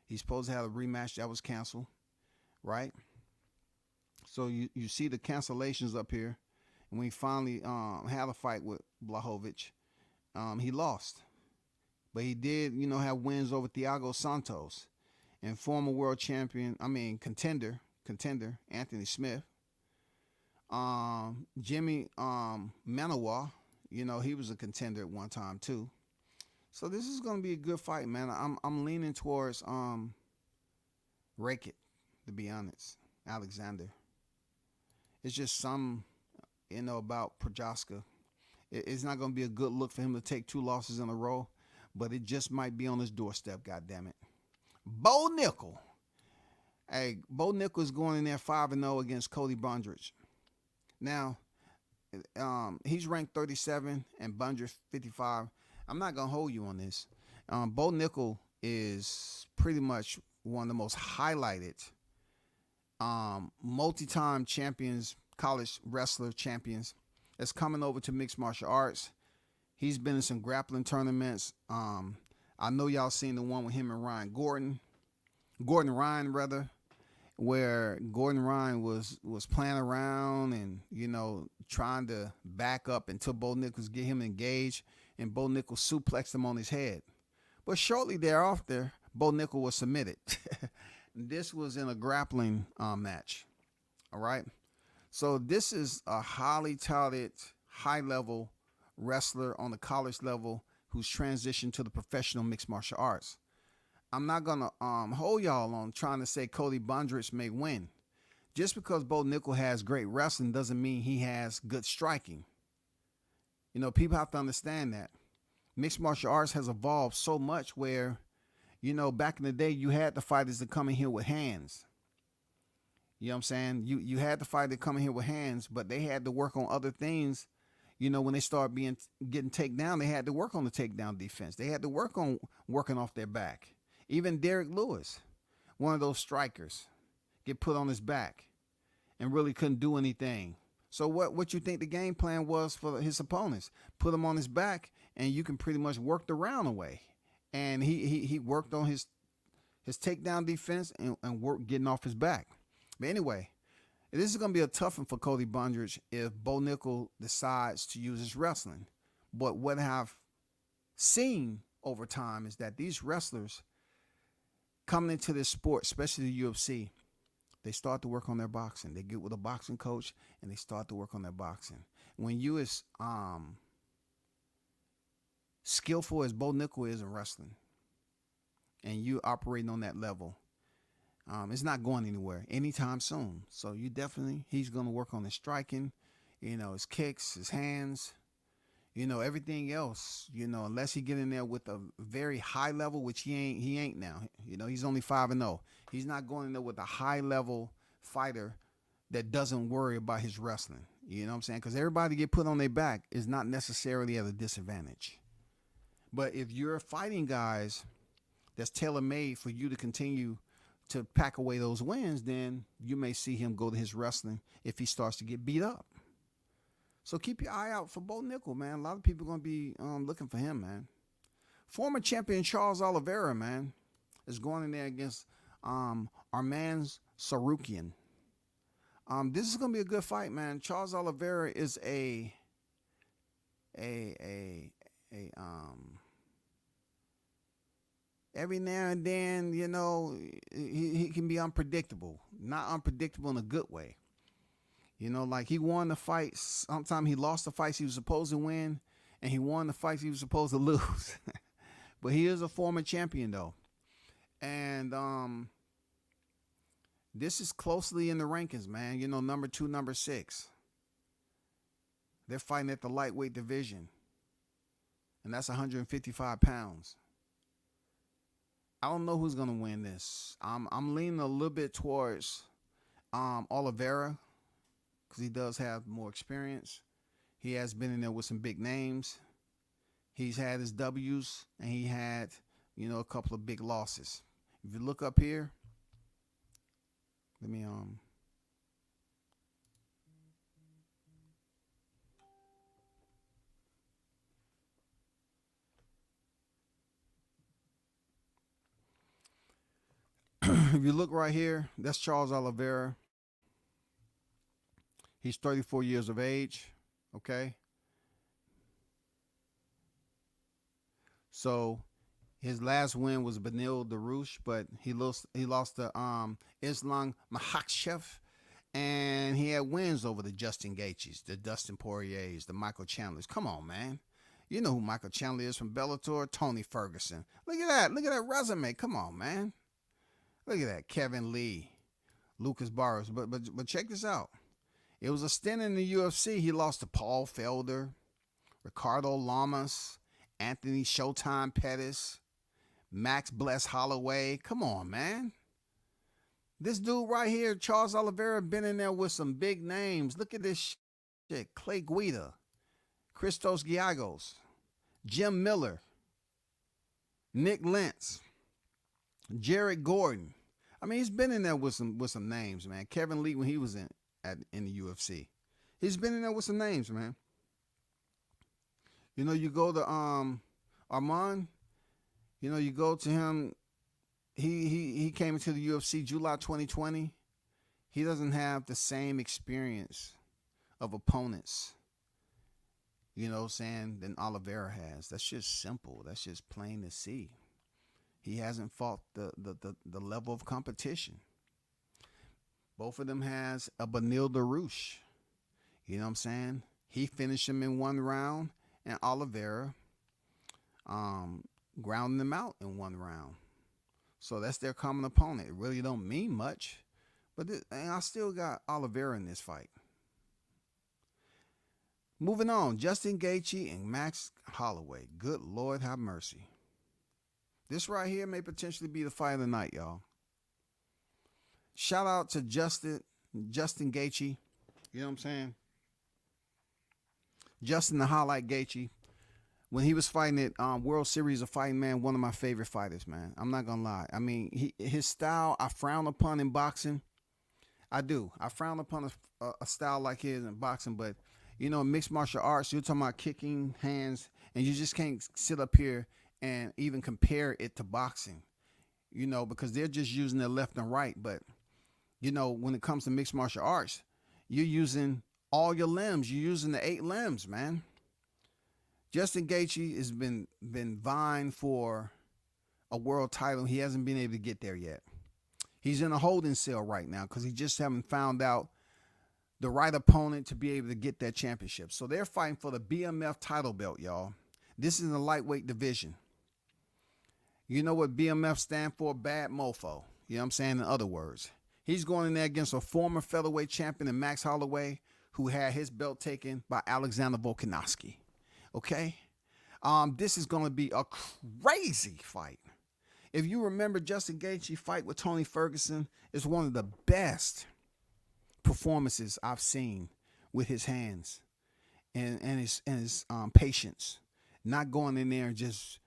Speaker 2: he's supposed to have a rematch that was canceled, right? So you see the cancellations up here. And when he finally had a fight with Blachowicz, he lost. But he did, you know, have wins over Thiago Santos and former world champion, contender, Anthony Smith. Jimmy Manawa, you know, he was a contender at one time too. So this is going to be a good fight, man. I'm leaning towards Rakic, to be honest. Alexander. It's just some, you know, about Prochaska. It's not going to be a good look for him to take 2 losses in a row, but it just might be on his doorstep, goddammit. Bo Nickel. Hey, Bo Nickel is going in there 5-0 against Cody Bondrich. Now, he's ranked 37 and Bondrich 55. I'm not going to hold you on this. Bo Nickel is pretty much one of the most highlighted multi-time champions, college wrestler champions that's coming over to mixed martial arts. He's been in some grappling tournaments. I know y'all seen the one with him and Gordon Ryan, where Gordon Ryan was playing around and, you know, trying to back up until Bo Nichols get him engaged, and Bo Nichols suplexed him on his head. But shortly thereafter, Bo Nichols was submitted. This was in a grappling match. All right. So this is a highly touted, high-level wrestler on the college level who's transitioned to the professional mixed martial arts. I'm not going to hold y'all on trying to say Cody Bondrich may win. Just because Bo Nickel has great wrestling doesn't mean he has good striking. You know, people have to understand that. Mixed martial arts has evolved so much where, you know, back in the day, you had the fighters that come in here with hands. You know what I'm saying? You had the fighter that come in here with hands, but they had to work on other things. You know, when they start getting taken down, they had to work on the takedown defense. They had to work on working off their back. Even Derek Lewis, one of those strikers, get put on his back and really couldn't do anything. So what you think the game plan was for his opponents? Put him on his back, and you can pretty much work the round away. And he worked on his takedown defense and worked getting off his back. But anyway, this is going to be a tough one for Cody Bondrich if Bo Nickel decides to use his wrestling. But what I've seen over time is that these wrestlers coming into this sport, especially the UFC, they start to work on their boxing. They get with a boxing coach and they start to work on their boxing. When you as skillful as Bo Nickel is in wrestling and you operating on that level, it's not going anywhere anytime soon. So he's going to work on his striking, you know, his kicks, his hands, you know, everything else, you know, unless he get in there with a very high level, which he ain't now. You know, he's only 5-0. He's not going in there with a high level fighter that doesn't worry about his wrestling. You know what I'm saying? Because everybody get put on their back is not necessarily at a disadvantage. But if you're fighting guys that's tailor-made for you to continue to pack away those wins, then you may see him go to his wrestling if he starts to get beat up. So keep your eye out for Bo Nickel, man. A lot of people are going to be looking for him, man. Former champion Charles Oliveira, man, is going in there against Arman Sarukian. This is gonna be a good fight, man. Charles Oliveira is a every now and then, you know, he can be unpredictable. Not unpredictable in a good way. You know, like he won the fights. Sometimes he lost the fights he was supposed to win, and he won the fights he was supposed to lose. But he is a former champion, though. And this is closely in the rankings, man. You know, number 2, number 6. They're fighting at the lightweight division. And that's 155 pounds. I don't know who's going to win this. I'm leaning a little bit towards Oliveira, because he does have more experience. He has been in there with some big names. He's had his W's, and he had, you know, a couple of big losses. If you look up here, let me if you look right here, that's Charles Oliveira. He's 34 years of age, okay? So his last win was Benil Darush, but he lost to Islam Makhachev, and he had wins over the Justin Gaethjes, the Dustin Poiriers, the Michael Chandlers. Come on, man. You know who Michael Chandler is from Bellator? Tony Ferguson. Look at that. Look at that resume. Come on, man. Look at that. Kevin Lee, Lucas Barros. But check this out. It was a stint in the UFC. He lost to Paul Felder, Ricardo Lamas, Anthony Showtime Pettis, Max Bless Holloway. Come on, man. This dude right here, Charles Oliveira, been in there with some big names. Look at this shit. Clay Guida, Christos Giagos, Jim Miller, Nick Lentz, Jared Gordon. I mean, he's been in there with some names, man. Kevin Lee when he was in the UFC. He's been in there with some names, man. You know, you go to Arman, you know, you go to him, he came into the UFC July 2020. He doesn't have the same experience of opponents, you know what I'm saying, than Oliveira has. That's just simple. That's just plain to see. He hasn't fought the level of competition. Both of them has a Benil Darush. You know what I'm saying? He finished him in 1 round, and Oliveira grounding them out in 1 round. So that's their common opponent. It really don't mean much, but and I still got Oliveira in this fight. Moving on, Justin Gaethje and Max Holloway. Good Lord have mercy. This right here may potentially be the fight of the night, y'all. Shout out to Justin Gaethje. You know what I'm saying? Justin the Highlight Gaethje. When he was fighting at World Series of Fighting, man, one of my favorite fighters, man. I'm not going to lie. I mean, his style, I frown upon in boxing. I do. I frown upon a style like his in boxing, but, you know, mixed martial arts, you're talking about kicking hands, and you just can't sit up here and even compare it to boxing, you know, because they're just using their left and right. But, you know, when it comes to mixed martial arts, you're using all your limbs. You're using the 8 limbs, man. Justin Gaethje has been vying for a world title. He hasn't been able to get there yet. He's in a holding cell right now because he just haven't found out the right opponent to be able to get that championship. So they're fighting for the BMF title belt, y'all. This is in the lightweight division. You know what BMF stand for? Bad mofo. You know what I'm saying? In other words, he's going in there against a former featherweight champion in Max Holloway, who had his belt taken by Alexander Volkanovski. Okay? This is going to be a crazy fight. If you remember Justin Gaethje fight with Tony Ferguson, it's one of the best performances I've seen with his hands and his patience. Not going in there and just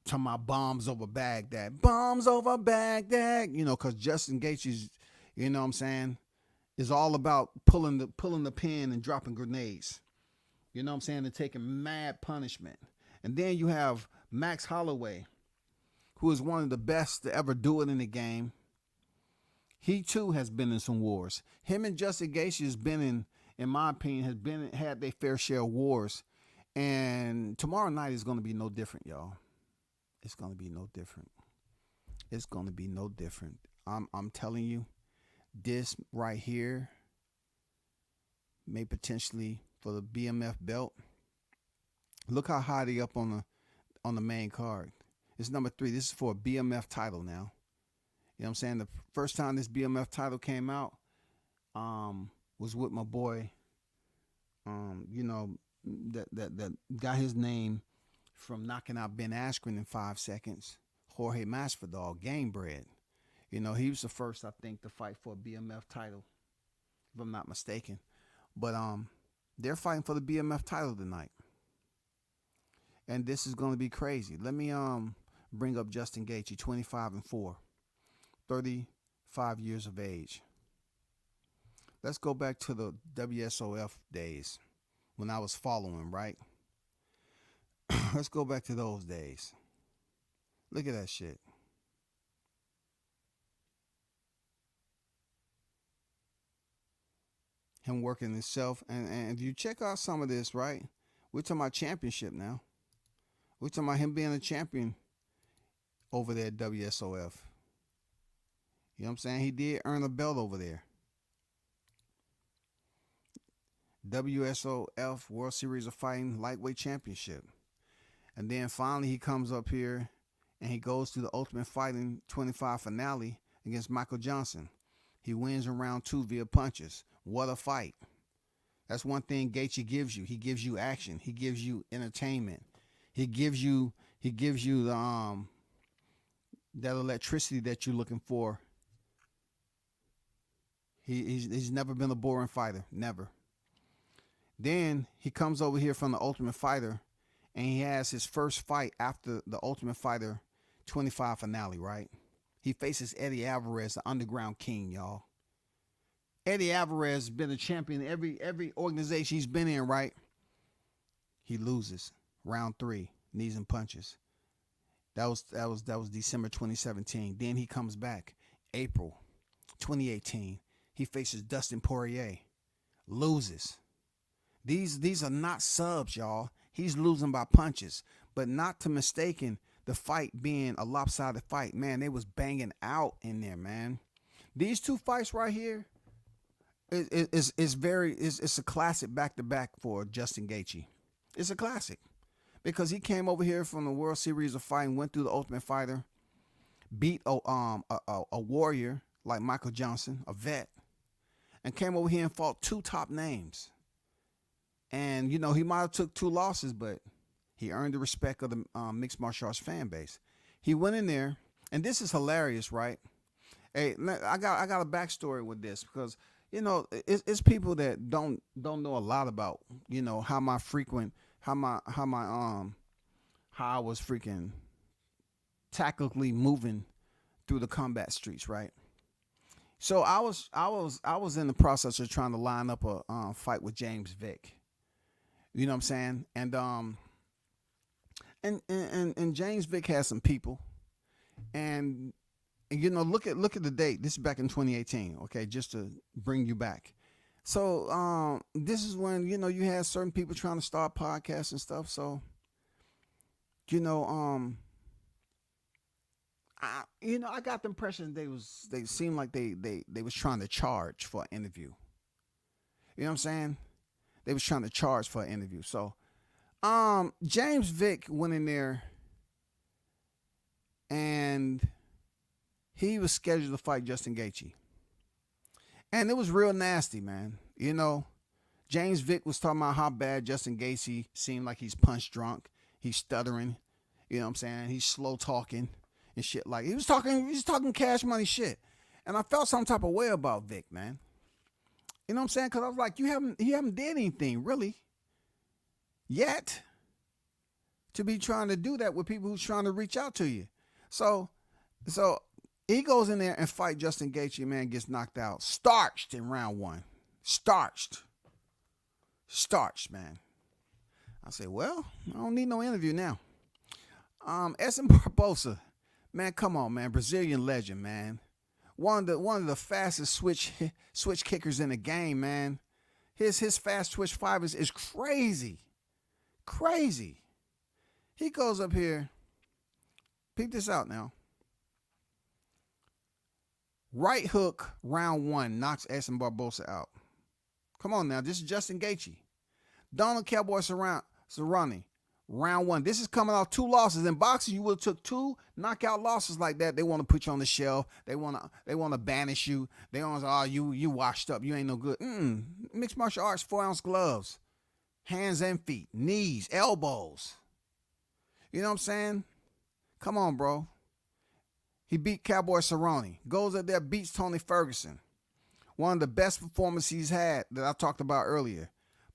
Speaker 2: talking about bombs over Baghdad. Bombs over Baghdad. You know, because Justin Gaethje's, you know what I'm saying, is all about pulling the pin and dropping grenades. You know what I'm saying? And taking mad punishment. And then you have Max Holloway, who is one of the best to ever do it in the game, he too has been in some wars. Him and Justin Gaethje has been in my opinion, had their fair share of wars. And tomorrow night is going to be no different, y'all. It's going to be no different. It's going to be no different. I'm telling you, this right here may potentially for the BMF belt. Look how high they up on the main card. It's number 3. This is for a BMF title now. You know what I'm saying? The first time this BMF title came out was with my boy, that got his name from knocking out Ben Askren in 5 seconds. Jorge Masvidal, Game Bread. You know, he was the first, I think, to fight for a BMF title, if I'm not mistaken. But they're fighting for the BMF title tonight. And this is going to be crazy. Let me bring up Justin Gaethje, 25-4, 35 years of age. Let's go back to the WSOF days when I was following, right? Let's go back to those days. Look at that shit. Him working himself. And if you check out some of this, right? We're talking about championship now. We're talking about him being a champion over there at WSOF. You know what I'm saying? He did earn a belt over there. WSOF World Series of Fighting Lightweight Championship. And then finally he comes up here and he goes to the Ultimate Fighting 25 finale against Michael Johnson. He wins in round 2 via punches. What a fight. That's one thing Gaethje gives you. He gives you action. He gives you entertainment. He gives you the that electricity that you're looking for. He's never been a boring fighter. Never. Then he comes over here from the Ultimate Fighter, and he has his first fight after the Ultimate Fighter 25 finale, right? He faces Eddie Alvarez, the Underground King, y'all. Eddie Alvarez has been a champion in every organization he's been in, right? He loses round 3, knees and punches. That was December 2017. Then he comes back April 2018. He faces Dustin Poirier, loses. These are not subs, y'all. He's losing by punches, but not to mistaken the fight being a lopsided fight. Man, they was banging out in there, man. These 2 fights right here is a classic back-to-back for Justin Gaethje. It's a classic because he came over here from the World Series of Fighting, went through the Ultimate Fighter, beat a warrior like Michael Johnson, a vet, and came over here and fought 2 top names. And, you know, he might have took 2 losses, but he earned the respect of the mixed martial arts fan base. He went in there, and this is hilarious, right? Hey, I got a backstory with this because, you know, it's people that don't know a lot about, you know, how I was freaking tactically moving through the combat streets, right? So I was in the process of trying to line up a fight with James Vick. You know what I'm saying? And James Vick has some people, and you know, look at the date. This is back in 2018. Okay, just to bring you back. So this is when, you know, you had certain people trying to start podcasts and stuff. So, you know, I got the impression they seemed like they was trying to charge for an interview. You know what I'm saying? They was trying to charge for an interview. So, James Vick went in there and he was scheduled to fight Justin Gaethje. And it was real nasty, man. You know, James Vick was talking about how bad Justin Gaethje seemed like he's punch drunk. He's stuttering. You know what I'm saying? He's slow talking and shit. Like he was talking cash money shit. And I felt some type of way about Vick, man. You know what I'm saying? Because I was like, you haven't did anything really yet to be trying to do that with people who's trying to reach out to you. So he goes in there and fight Justin Gaethje, man, gets knocked out. Starched in round 1. Starched, man. I say, well, I don't need no interview now. Edson Barbosa, man, come on, man, Brazilian legend, man. One of the fastest switch kickers in the game, man. His fast twitch fibers is crazy, crazy. He goes up here. Peep this out now. Right hook, round 1, knocks Edson Barbosa out. Come on now, this is Justin Gaethje. Donald Cowboy Cerrone, round 1. This is coming off 2 losses. In boxing, you would have took 2 knockout losses like that. They want to put you on the shelf. They want to banish you. They want to, oh, you washed up. You ain't no good. Mixed martial arts, 4-ounce gloves, hands and feet, knees, elbows. You know what I'm saying? Come on, bro. He beat Cowboy Cerrone. Goes up there, beats Tony Ferguson. One of the best performances he's had that I talked about earlier.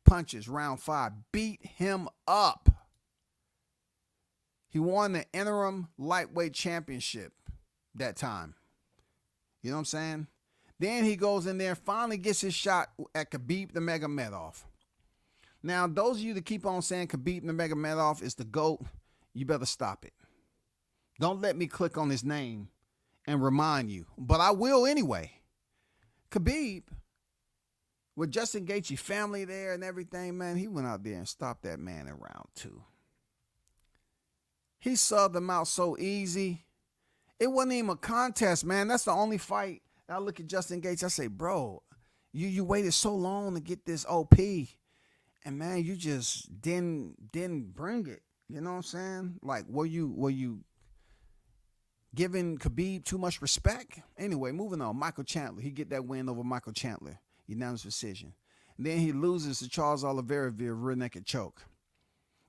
Speaker 2: Punches, round 5. Beat him up. He won the interim lightweight championship that time. You know what I'm saying? Then he goes in there and finally gets his shot at Khabib Nurmagomedov. Now, those of you that keep on saying Khabib Nurmagomedov is the GOAT, you better stop it. Don't let me click on his name and remind you. But I will anyway. Khabib, with Justin Gaethje family there and everything, man, he went out there and stopped that man in round 2. He subbed him out so easy. It wasn't even a contest, man. That's the only fight. I look at Justin Gaethje, I say, bro, you waited so long to get this OP. And, man, you just didn't bring it. You know what I'm saying? Like, were you giving Khabib too much respect? Anyway, moving on. Michael Chandler. He get that win over Michael Chandler. Unanimous decision. And then he loses to Charles Oliveira via rear naked choke.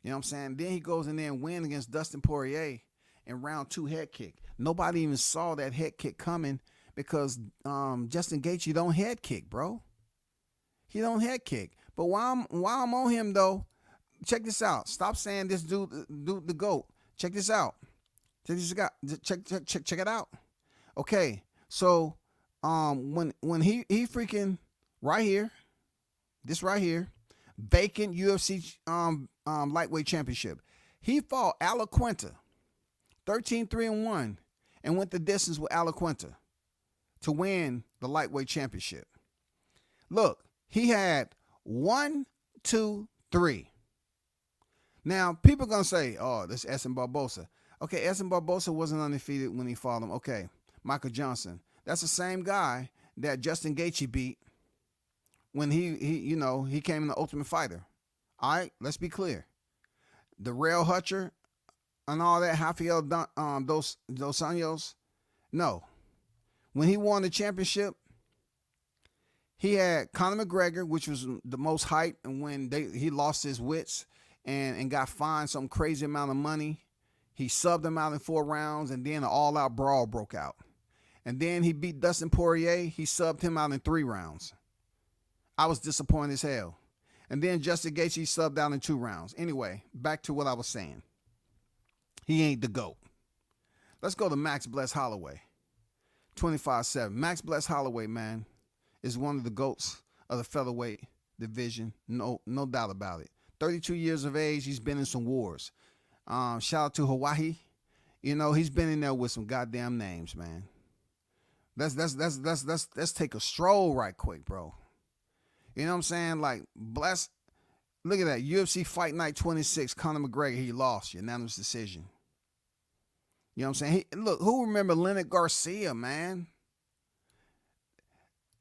Speaker 2: You know what I'm saying? Then he goes in there and wins against Dustin Poirier in round 2 head kick. Nobody even saw that head kick coming because Justin Gaethje don't head kick, bro. He don't head kick. But while I'm on him, though, check this out. Stop saying this dude the GOAT. Check this out. Check it out. Okay, so when he freaking right here, this right here, vacant UFC lightweight championship. He fought Alaquenta, 13-3-1, and went the distance with Alaquenta to win the lightweight championship. Look, he had 1, 2, 3. Now, people are going to say, oh, this is Edson Barbosa. Okay, Edson Barbosa wasn't undefeated when he fought him. Okay, Michael Johnson. That's the same guy that Justin Gaethje beat when he came in the Ultimate Fighter. All right, let's be clear. The Rail Hutcher and all that, Rafael dos Anjos, no. When he won the championship, he had Conor McGregor, which was the most hype, and when he lost his wits and got fined some crazy amount of money, he subbed him out in 4 rounds, and then an all-out brawl broke out. And then he beat Dustin Poirier. He subbed him out in 3 rounds. I was disappointed as hell. And then Justin Gaethje subbed out in 2 rounds. Anyway, back to what I was saying. He ain't the GOAT. Let's go to Max Bless Holloway. 25-7. Max Bless Holloway, man, is one of the GOATs of the featherweight division. No doubt about it. 32 years of age. He's been in some wars. Shout out to Hawaii. You know, he's been in there with some goddamn names, man. Let's take a stroll right quick, bro. You know what I'm saying? Like, Bless, look at that. UFC Fight Night 26, Conor McGregor, he lost. Unanimous decision. You know what I'm saying? Look, who remember Leonard Garcia, man?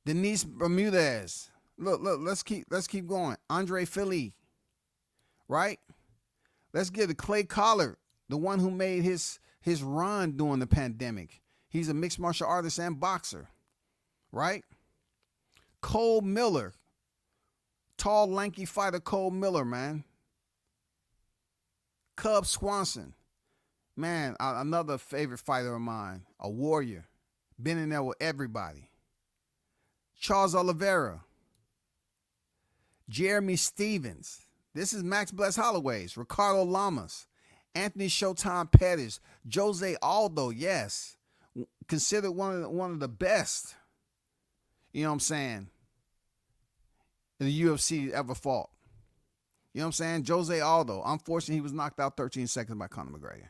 Speaker 2: Denise Bermudez. Look, let's keep going. Andre Philly, right? Let's get to Clay Collard, the one who made his run during the pandemic. He's a mixed martial artist and boxer, right? Cole Miller, tall, lanky fighter Cole Miller, man. Cub Swanson, man, another favorite fighter of mine, a warrior, been in there with everybody. Charles Oliveira, Jeremy Stevens. This is Max Bless Holloway's. Ricardo Lamas, Anthony Showtime Pettis, Jose Aldo, yes, considered one of the best. You know what I'm saying? In the UFC ever fought. You know what I'm saying? Jose Aldo. Unfortunately, he was knocked out 13 seconds by Conor McGregor.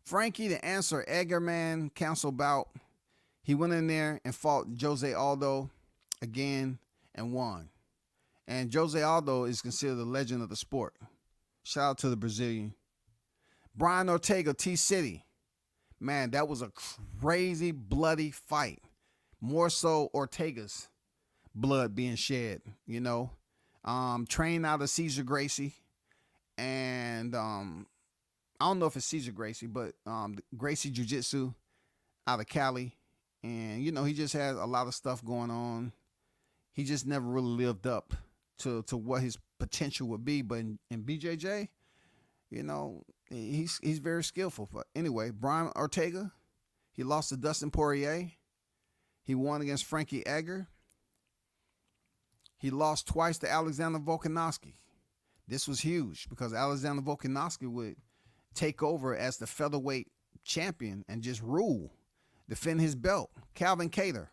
Speaker 2: Frankie, the answer, Edgar, man, council bout. He went in there and fought Jose Aldo again and won. And Jose Aldo is considered a legend of the sport. Shout out to the Brazilian. Brian Ortega, T-City. Man, that was a crazy, bloody fight. More so Ortega's blood being shed, you know. Trained out of Cesar Gracie. And I don't know if it's Cesar Gracie, but Gracie Jiu-Jitsu out of Cali. And, you know, he just had a lot of stuff going on. He just never really lived up to what his potential would be. But in BJJ, you know, he's very skillful. But anyway, Brian Ortega, he lost to Dustin Poirier. He won against Frankie Edgar. He lost twice to Alexander Volkanovski. This was huge because Alexander Volkanovski would take over as the featherweight champion and just rule, defend his belt. Calvin Kattar.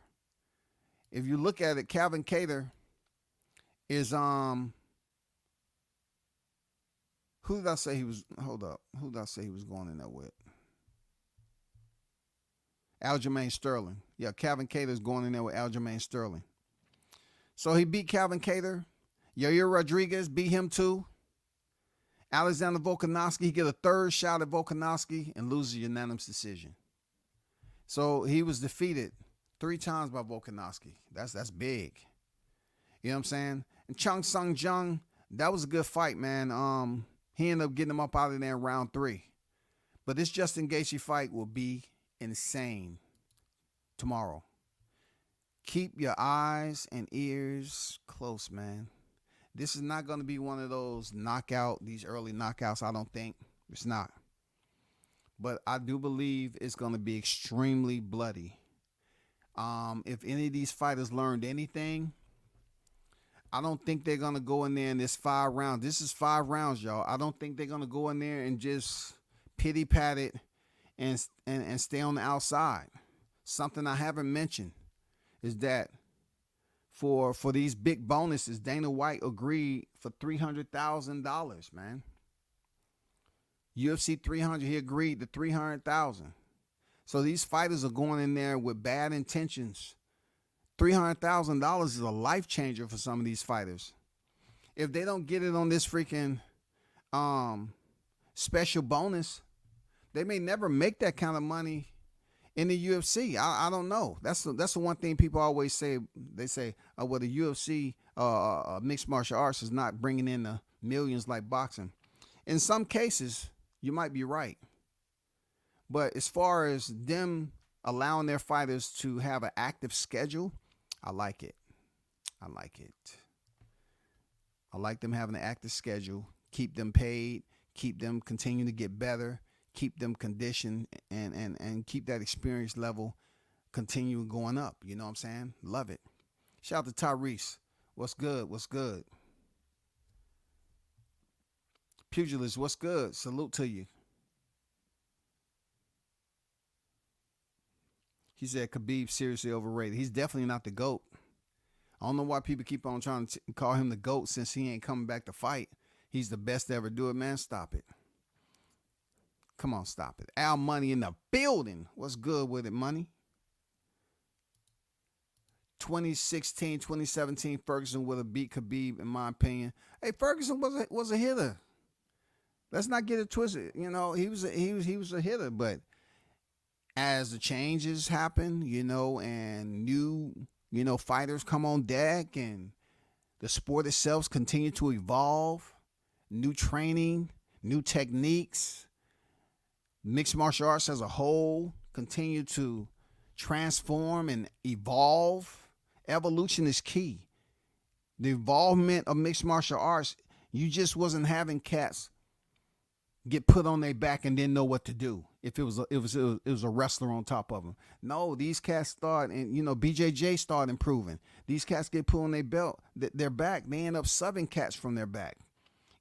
Speaker 2: If you look at it, Calvin Kattar is who did I say he was? Hold up. Who did I say he was going in there with? Aljamain Sterling. Yeah, Calvin Kattar is going in there with Aljamain Sterling. So he beat Calvin Kattar. Yair Rodriguez beat him too. Alexander Volkanovski, he get a third shot at Volkanovski and loses a unanimous decision. So he was defeated 3 times by Volkanovski. That's big. You know what I'm saying? And Chung Sung Jung, that was a good fight, man. He ended up getting him up out of there in round 3. But this Justin Gaethje fight will be insane tomorrow. Keep your eyes and ears close, man. This is not going to be one of those these early knockouts, I don't think. It's not. But I do believe it's going to be extremely bloody. If any of these fighters learned anything, I don't think they're going to go in there in this 5 rounds. This is 5 rounds, y'all. I don't think they're going to go in there and just pity-pat it and stay on the outside. Something I haven't mentioned is that for these big bonuses, Dana White agreed for $300,000, man. UFC 300, he agreed to $300,000. So these fighters are going in there with bad intentions. $300,000 is a life changer for some of these fighters. If they don't get it on this freaking special bonus, they may never make that kind of money in the UFC. I don't know. That's the one thing people always say. They say, well, the UFC mixed martial arts is not bringing in the millions like boxing. In some cases, you might be right. But as far as them allowing their fighters to have an active schedule, I like it. I like it. I like them having an active schedule, keep them paid, keep them continuing to get better, keep them conditioned, and keep that experience level continue going up. You know what I'm saying? Love it. Shout out to Tyrese. What's good? What's good? Pugilist, what's good? Salute to you. He said Khabib seriously overrated. He's definitely not the GOAT. I don't know why people keep on trying to call him the GOAT since he ain't coming back to fight. He's the best to ever do it, man. Stop it. Come on, stop it. Al Money in the building. What's good with it, Money? 2016, 2017, Ferguson would have beat Khabib, in my opinion. Hey, Ferguson was a hitter. Let's not get it twisted. You know, he was a hitter, but as the changes happen, you know, and new, you know, fighters come on deck and the sport itself continue to evolve, new training, new techniques, mixed martial arts as a whole continue to transform and evolve. Evolution is key. The involvement of mixed martial arts, you just wasn't having cats get put on their back and didn't know what to do if it was a wrestler on top of them. No, these cats start, and you know, BJJ start improving. These cats get put on their back. They end up subbing cats from their back.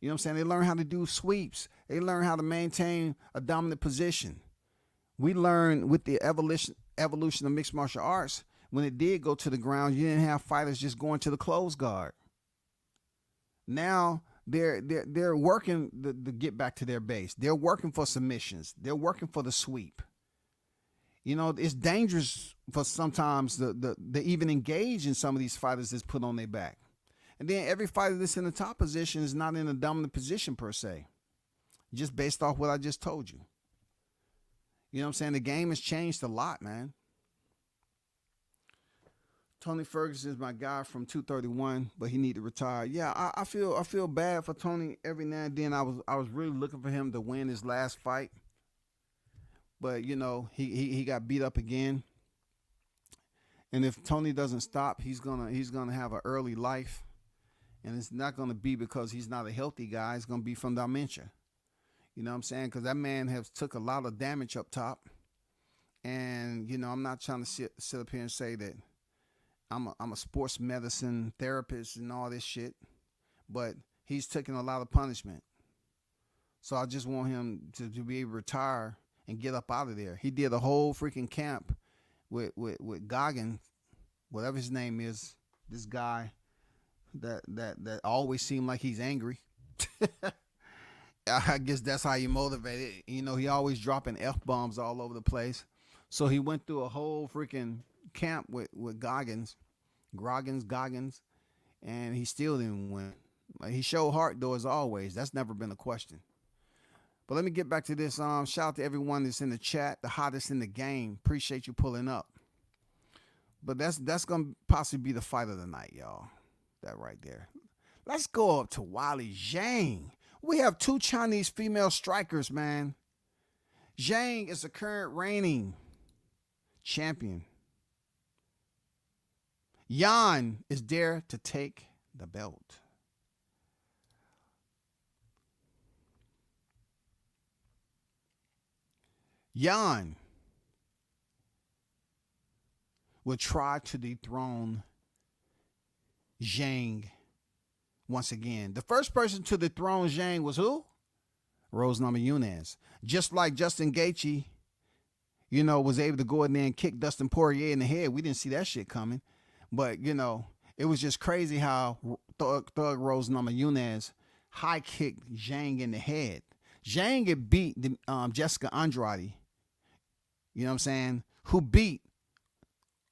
Speaker 2: You know what I'm saying? They learn how to do sweeps. They learn how to maintain a dominant position. We learned with the evolution of mixed martial arts, when it did go to the ground, you didn't have fighters just going to the closed guard. Now they're working to get back to their base. They're working for submissions. They're working for the sweep. You know, it's dangerous for sometimes the even engage in some of these fighters that's put on their back. And then every fighter that's in the top position is not in a dominant position per se, just based off what I just told you. You know what I'm saying? The game has changed a lot, man. Tony Ferguson is my guy from 231, but he need to retire. Yeah, I feel bad for Tony every now and then. I was really looking for him to win his last fight, but you know he got beat up again. And if Tony doesn't stop, he's gonna have an early life, and it's not gonna be because he's not a healthy guy. It's gonna be from dementia. You know what I'm saying? Because that man has took a lot of damage up top, and you know I'm not trying to sit up here and say that I'm a sports medicine therapist and all this shit, but he's taking a lot of punishment. So I just want him to be able to retire and get up out of there. He did a whole freaking camp with Goggins, whatever his name is, this guy that always seemed like he's angry. I guess that's how you motivate it. You know, he always dropping F-bombs all over the place. So he went through a whole freaking camp with Goggins, and he still didn't win. Like, he showed heart though, as always. That's never been a question. But let me get back to this. Shout out to everyone that's in the chat, the hottest in the game. Appreciate you pulling up. But that's gonna possibly be the fight of the night, y'all. That right there. Let's go up to Weili Zhang. We have two Chinese female strikers, man. Zhang is the current reigning champion. Yan is there to take the belt. Yan will try to dethrone Zhang once again. The first person to dethrone Zhang was who? Rose Namajunas. Just like Justin Gaethje, you know, was able to go in there and kick Dustin Poirier in the head. We didn't see that shit coming. But, you know, it was just crazy how Thug Rose Namajunas high kicked Zhang in the head. Zhang had beat Jessica Andrade, you know what I'm saying, who beat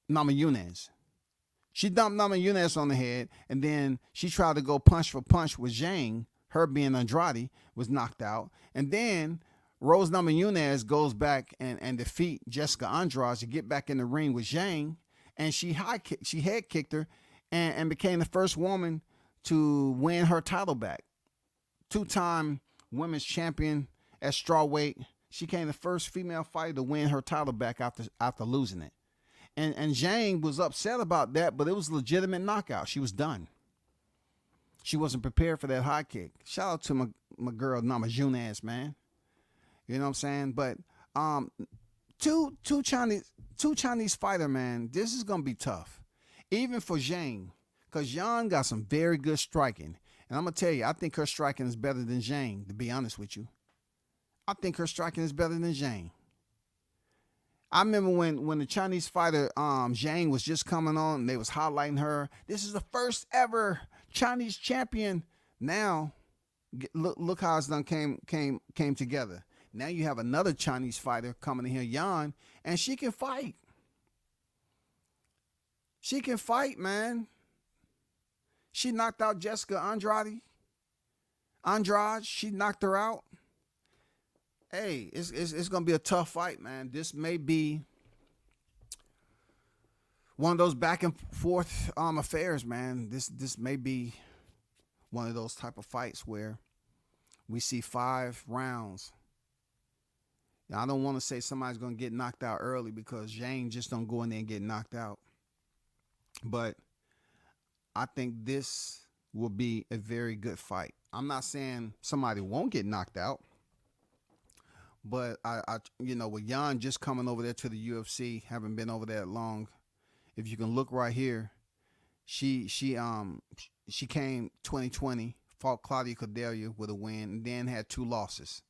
Speaker 2: Namajunas. She dumped Namajunas on the head, and then she tried to go punch for punch with Zhang. Her being Andrade was knocked out. And then Rose Namajunas goes back and defeat Jessica Andrade to get back in the ring with Zhang. And she head kicked her and became the first woman to win her title back. Two-time women's champion at strawweight. She became the first female fighter to win her title back after losing it. And Zhang was upset about that, but it was a legitimate knockout. She was done. She wasn't prepared for that high kick. Shout out to my girl Namajunas, man. You know what I'm saying? But two Chinese fighter, man. This is gonna be tough, even for Zhang, because Yan got some very good striking. And I'm gonna tell you, I think her striking is better than Zhang. To be honest with you, I think her striking is better than Zhang. I remember when the Chinese fighter Zhang was just coming on, and they was highlighting her. This is the first ever Chinese champion. Now, look how it's done came together. Now you have another Chinese fighter coming in here, Yan, and she can fight. She can fight, man. She knocked out Jessica Andrade. She knocked her out. Hey, it's gonna be a tough fight, man. This may be one of those back and forth affairs, man. This may be one of those type of fights where we see 5 rounds. Now, I don't want to say somebody's gonna get knocked out early, because Zhang just don't go in there and get knocked out. But I think this will be a very good fight. I'm not saying somebody won't get knocked out. But I you know, with Yan just coming over there to the UFC, haven't been over there long. If you can look right here, she came 2020, fought Claudia Cordelia with a win, and then had 2 losses.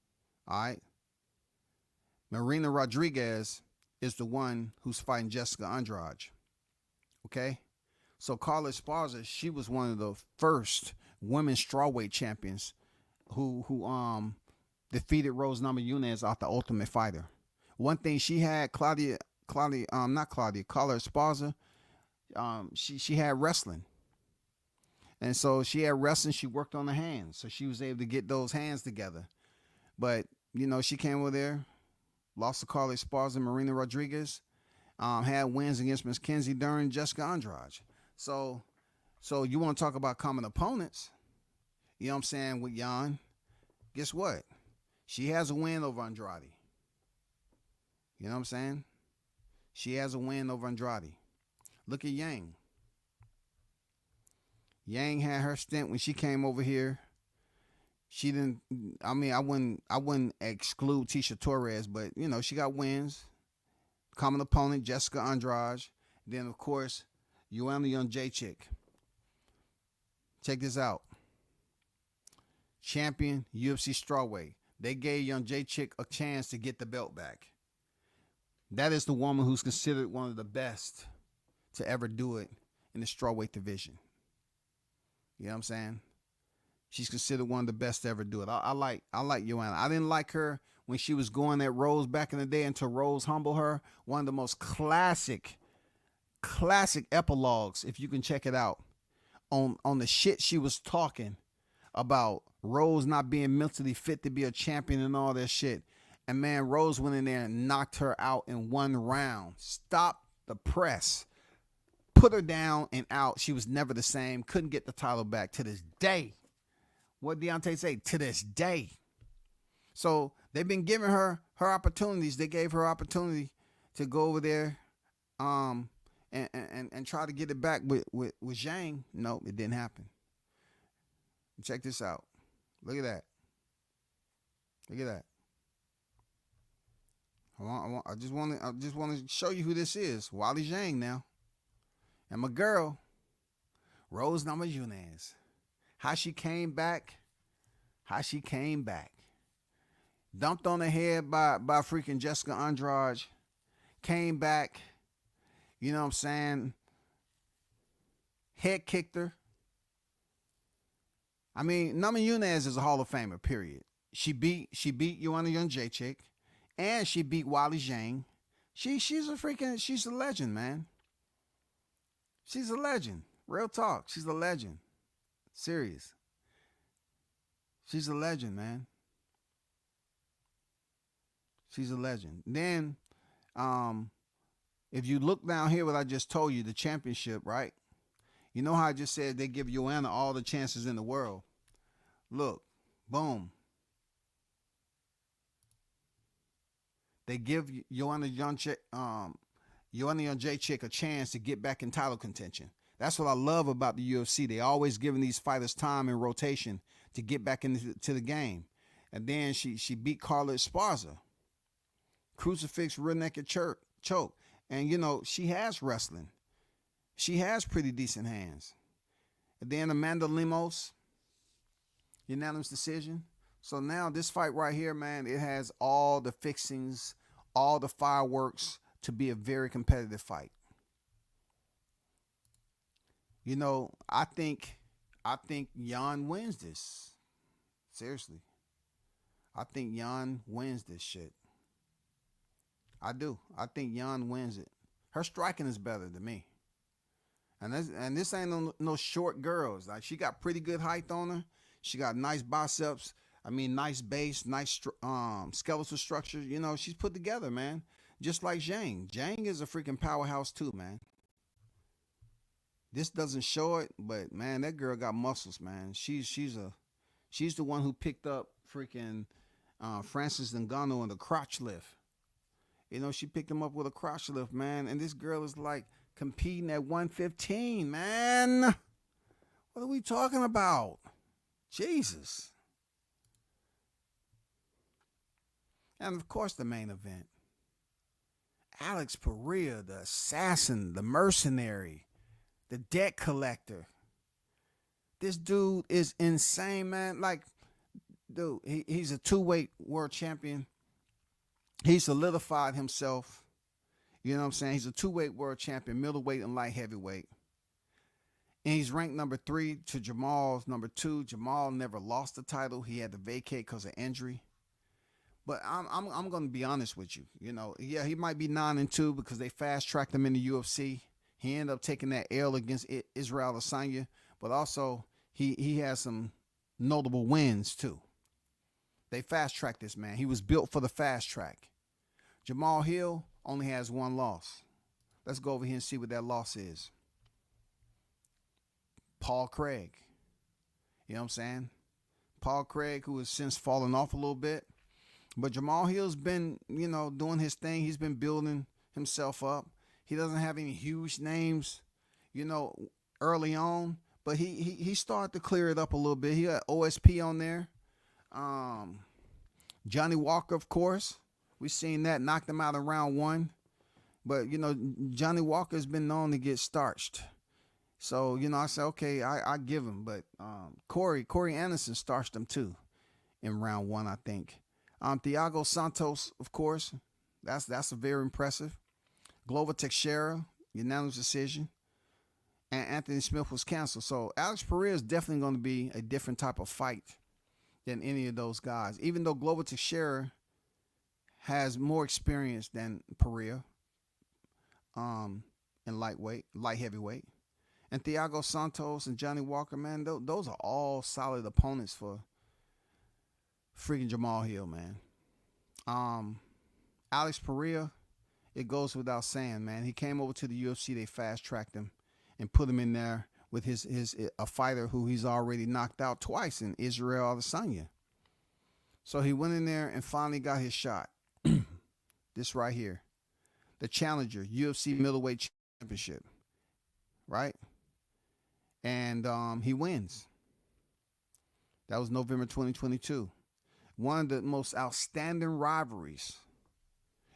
Speaker 2: All right. Marina Rodriguez is the one who's fighting Jessica Andrade. Okay. So Carla Esparza, she was one of the first women's strawweight champions who defeated Rose Namajunas off the Ultimate Fighter. One thing she had, Claudia Esparza, she had wrestling. And so she had wrestling, she worked on the hands. So she was able to get those hands together. But, she came over there, lost to Carla Esparza and Marina Rodriguez, had wins against Miss Kenzie Dern and Jessica Andrade. So you want to talk about common opponents, you know what I'm saying, with Jan, guess what? She has a win over Andrade. You know what I'm saying? She has a win over Andrade. Look at Yang. Yang had her stint when she came over here. She didn't. I wouldn't exclude Tisha Torres, but she got wins. Common opponent Jessica Andrade. Then of course, Joanna Jędrzejczyk. Check this out. Champion UFC strawweight. They gave Jędrzejczyk a chance to get the belt back. That is the woman who's considered one of the best to ever do it in the strawweight division. You know what I'm saying? She's considered one of the best to ever do it. I like Joanna. I didn't like her when she was going at Rose back in the day until Rose humbled her. One of the most classic epilogues, if you can check it out, on the shit she was talking about Rose not being mentally fit to be a champion and all that shit. And man, Rose went in there and knocked her out in one round. Stopped the press. Put her down and out. She was never the same. Couldn't get the title back to this day. What did Deontay say? To this day. So they've been giving her opportunities. They gave her opportunity to go over there and try to get it back with Zhang. No, it didn't happen. Check this out. Look at that. Look at that. I just want to show you who this is. Wally Zhang now. And my girl, Rose Namajunas. How she came back. Dumped on the head by freaking Jessica Andrade. Came back. You know what I'm saying? Head kicked her. I mean, Namajunas is a Hall of Famer, period. She beat Joanna Jędrzejczyk. And she beat Wally Zhang. She's a legend, man. She's a legend. Real talk. She's a legend. Serious. She's a legend, man. She's a legend. Then, if you look down here, what I just told you, the championship, right? You know how I just said they give Joanna all the chances in the world. Look, boom. They give Joanna Jędrzejczyk a chance to get back in title contention. That's what I love about the UFC. They always giving these fighters time and rotation to get back into the game. And then she beat Carla Esparza. Crucifix rear naked choke. And she has wrestling. She has pretty decent hands. And then Amanda Lemos, unanimous decision. So now this fight right here, man, it has all the fixings, all the fireworks to be a very competitive fight. I think Jan wins this. Seriously. I think Jan wins this shit. I do. I think Jan wins it. Her striking is better than me. And this ain't no short girls. Like, she got pretty good height on her. She got nice biceps. Nice base, nice skeletal structure. She's put together, man. Just like Zhang. Zhang is a freaking powerhouse too, man. This doesn't show it, but man, that girl got muscles, man. She's the one who picked up freaking Francis Ngannou in the crotch lift. She picked him up with a crotch lift, man. And this girl is like competing at 115, man. What are we talking about? Jesus. And of course, the main event. Alex Pereira, the assassin, the mercenary, the debt collector. This dude is insane, man. Like, dude, he's a two-weight world champion. He solidified himself. You know what I'm saying? He's a two-weight world champion, middleweight and light heavyweight. And he's ranked number 3 to Jamal's number 2. Jamal never lost the title. He had to vacate because of injury. But I'm going to be honest with you. You know, yeah, he might be 9-2 because they fast tracked him in the UFC. He ended up taking that L against Israel Adesanya, but also he has some notable wins too. They fast tracked this man. He was built for the fast track. Jamal Hill only has 1 loss. Let's go over here and see what that loss is. Paul Craig. You know what I'm saying? Paul Craig, who has since fallen off a little bit. But Jamal Hill's been, you know, doing his thing. He's been building himself up. He doesn't have any huge names, you know, early on. But he started to clear it up a little bit. He got OSP on there. Johnny Walker, of course. We've seen that. Knocked him out in round 1. But, you know, Johnny Walker's been known to get starched. So, you know, I said, okay, I give him. But Corey Anderson starched him too in round 1, I think. Thiago Santos, of course. That's a very impressive. Glover Teixeira, unanimous decision. And Anthony Smith was canceled. So Alex Pereira is definitely going to be a different type of fight than any of those guys. Even though Glover Teixeira has more experience than Pereira in light heavyweight. And Thiago Santos and Johnny Walker, man, those are all solid opponents for freaking Jamal Hill, man. Alex Pereira, it goes without saying, man. He came over to the UFC. They fast-tracked him and put him in there with a fighter who he's already knocked out twice in Israel Adesanya. So he went in there and finally got his shot. This right here. The challenger, UFC middleweight championship. Right? And he wins. That was November 2022. One of the most outstanding rivalries.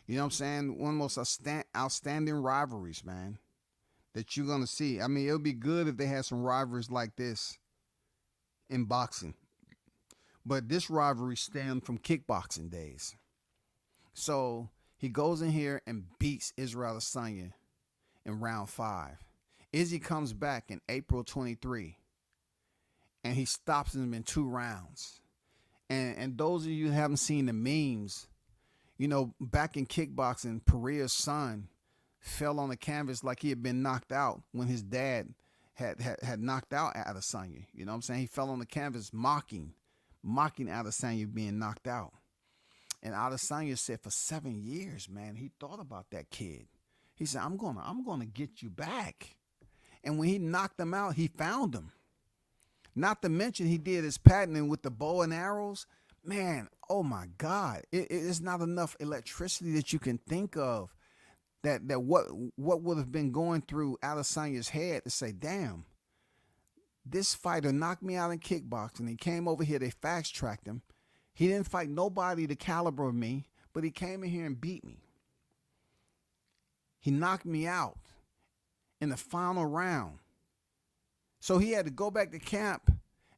Speaker 2: You know what I'm saying? One of the most outstanding rivalries, man, that you're going to see. I mean, it would be good if they had some rivalries like this in boxing. But this rivalry stemmed from kickboxing days. So he goes in here and beats Israel Adesanya in round 5. Izzy comes back in April 23, and he stops him in 2 rounds. And those of you who haven't seen the memes, you know, back in kickboxing, Pereira's son fell on the canvas like he had been knocked out when his dad had knocked out Adesanya. You know what I'm saying? He fell on the canvas mocking Adesanya being knocked out. And Adesanya said for 7 years, man, he thought about that kid. He said, I'm gonna get you back. And when he knocked him out, he found him. Not to mention he did his patenting with the bow and arrows. Man, oh my God. It's not enough electricity that you can think of that what would have been going through Adesanya's head to say, damn, this fighter knocked me out in kickboxing. He came over here, they fast-tracked him. He didn't fight nobody the caliber of me, but he came in here and beat me. He knocked me out in the final round. So he had to go back to camp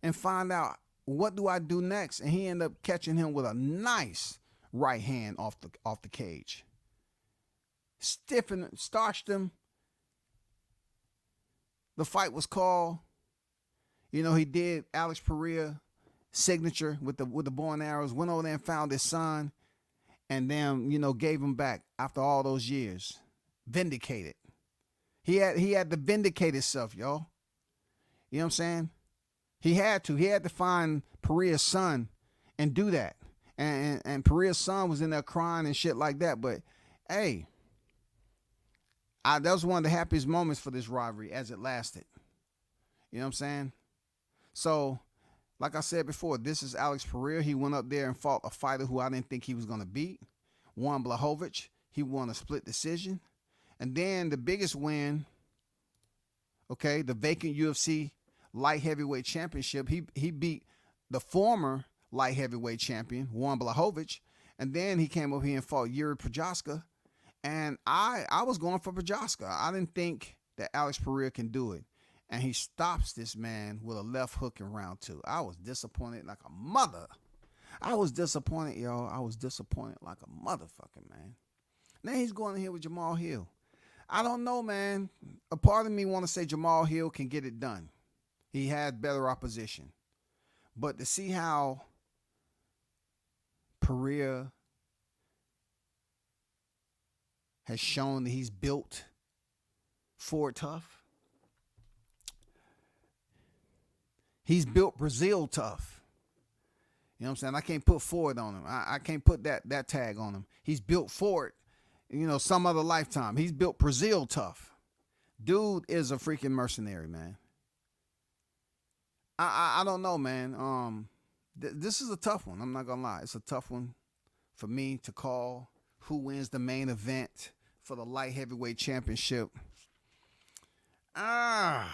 Speaker 2: and find out, what do I do next? And he ended up catching him with a nice right hand off the cage. Stiffened, starched him. The fight was called. You know, he did Alex Pereira signature with the bow and arrows, went over there and found his son, and then, you know, gave him back after all those years. Vindicated. He had to vindicate himself, y'all. You know what I'm saying? He had to find Pereira's son and do that. And Pereira's son was in there crying and shit like that. But hey, that was one of the happiest moments for this rivalry as it lasted. You know what I'm saying? So, like I said before, this is Alex Pereira. He went up there and fought a fighter who I didn't think he was going to beat. Juan Blachowicz. He won a split decision. And then the biggest win, okay, the vacant UFC light heavyweight championship. He beat the former light heavyweight champion, Juan Blachowicz. And then he came over here and fought Yuri Prochazka. And I was going for Prochazka. I didn't think that Alex Pereira can do it. And he stops this man with a left hook in round 2. I was disappointed like a mother. I was disappointed, y'all. I was disappointed like a motherfucker, man. Now he's going in here with Jamal Hill. I don't know, man. A part of me want to say Jamal Hill can get it done. He had better opposition. But to see how Pereira has shown that he's built for it tough. He's built Brazil tough. You know what I'm saying? I can't put Ford on him. I can't put that tag on him. He's built for it, some other lifetime. He's built Brazil tough. Dude is a freaking mercenary, man. I don't know, man. This is a tough one. I'm not going to lie. It's a tough one for me to call who wins the main event for the light heavyweight championship. I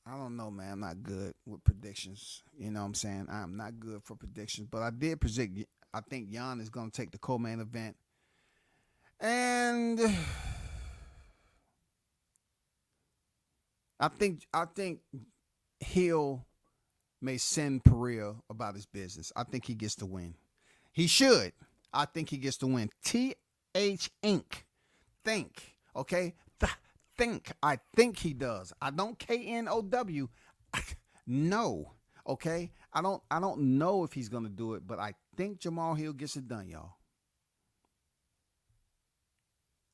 Speaker 2: don't know, man. I'm not good with predictions. You know what I'm saying? I'm not good for predictions. But I did predict, I think Jan is going to take the co-main event. And I think Hill may send Pereira about his business. I think he gets the win. He should. I think he gets the win. TH Inc. Think. Okay? Think. I think he does. I don't KNOW. No. Okay? I don't know if he's gonna do it, but I think Jamal Hill gets it done, y'all.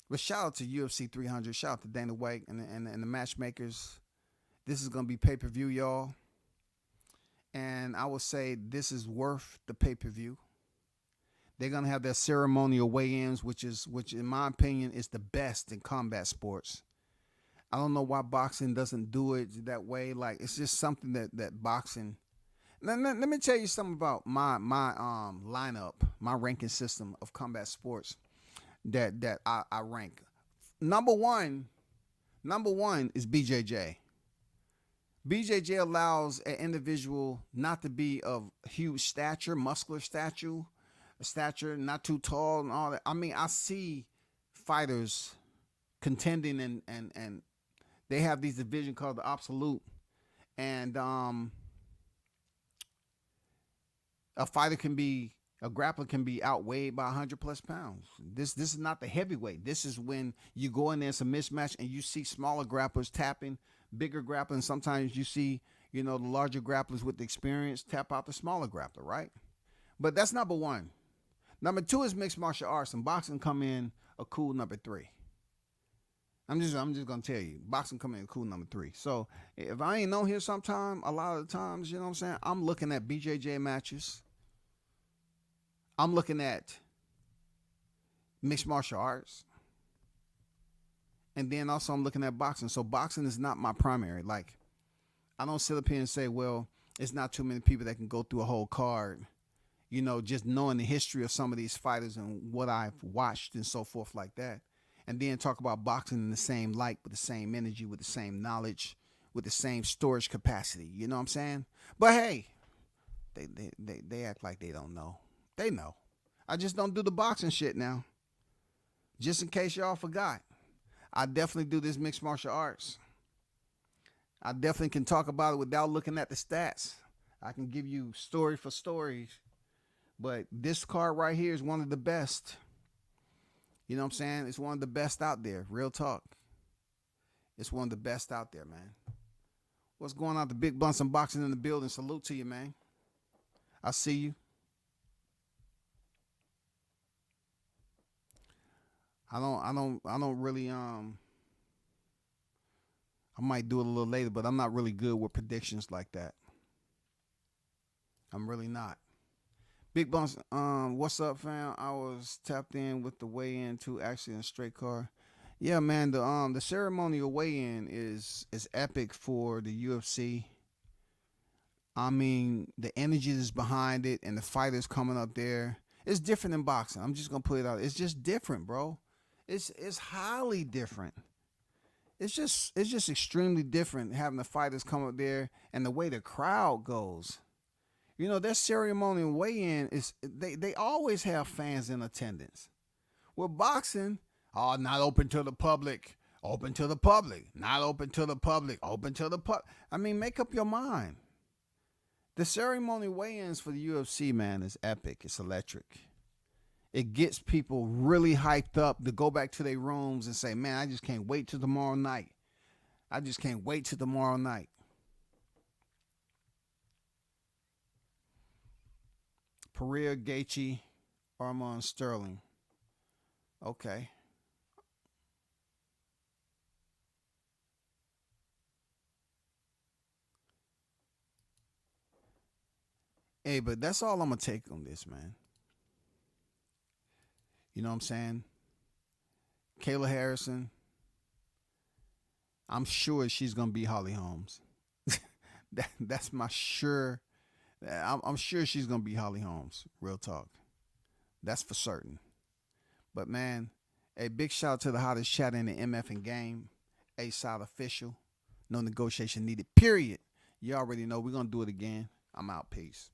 Speaker 2: But shout out to UFC 300. Shout out to Dana White and the matchmakers. This is gonna be pay-per-view, y'all. And I would say this is worth the pay-per-view. They're gonna have their ceremonial weigh-ins, which in my opinion is the best in combat sports. I don't know why boxing doesn't do it that way. Like, it's just something that boxing. Let me tell you something about my lineup, my ranking system of combat sports that I rank. Number one is BJJ. BJJ allows an individual not to be of huge stature, muscular stature, not too tall and all that. I mean, I see fighters contending and they have these divisions called the Absolute, and a grappler can be outweighed by 100+ pounds. This is not the heavyweight. This is when you go in there, it's a mismatch, and you see smaller grapplers tapping bigger grappler, and sometimes you see, the larger grapplers with the experience tap out the smaller grappler, right? But that's number one. Number two is mixed martial arts, and boxing come in a cool number three. I'm just gonna tell you, boxing come in a cool number three. So if I ain't on here sometime, a lot of the times, you know what I'm saying, I'm looking at BJJ matches. I'm looking at mixed martial arts. And then also I'm looking at boxing. So boxing is not my primary. Like, I don't sit up here and say, well, it's not too many people that can go through a whole card, just knowing the history of some of these fighters and what I've watched and so forth like that. And then talk about boxing in the same light, with the same energy, with the same knowledge, with the same storage capacity. You know what I'm saying? But hey, they act like they don't know. They know. I just don't do the boxing shit now. Just in case y'all forgot. I definitely do this mixed martial arts. I definitely can talk about it without looking at the stats. I can give you story for stories. But this card right here is one of the best. You know what I'm saying? It's one of the best out there. Real talk. It's one of the best out there, man. What's going on? The Big Bunch and Boxing in the building. Salute to you, man. I see you. I don't really I might do it a little later, but I'm not really good with predictions like that. I'm really not. Big Bunch, what's up, fam? I was tapped in with the weigh-in too, actually in a straight car. Yeah, man, the ceremonial weigh-in is epic for the UFC. I mean, the energy that's behind it and the fighters coming up there, it's different than boxing. I'm just gonna put it out. It's just different, bro. It's highly different. It's just extremely different having the fighters come up there and the way the crowd goes. Their ceremonial weigh-in is they always have fans in attendance. With boxing, not open to the public, open to the public, not open to the public, open to the public. I mean, make up your mind. The ceremonial weigh-ins for the UFC, man, is epic. It's electric. It gets people really hyped up to go back to their rooms and say, man, I just can't wait till tomorrow night. I just can't wait till tomorrow night. Pereira, Gaethje, Armand Sterling. Okay. Hey, but that's all I'm going to take on this, man. You know what I'm saying? Kayla Harrison, I'm sure she's going to be Holly Holmes. That's my sure. I'm sure she's going to be Holly Holmes. Real talk. That's for certain. But, man, a big shout out to the hottest chat in the MF and game. A-Side official. No negotiation needed, period. You already know we're going to do it again. I'm out. Peace.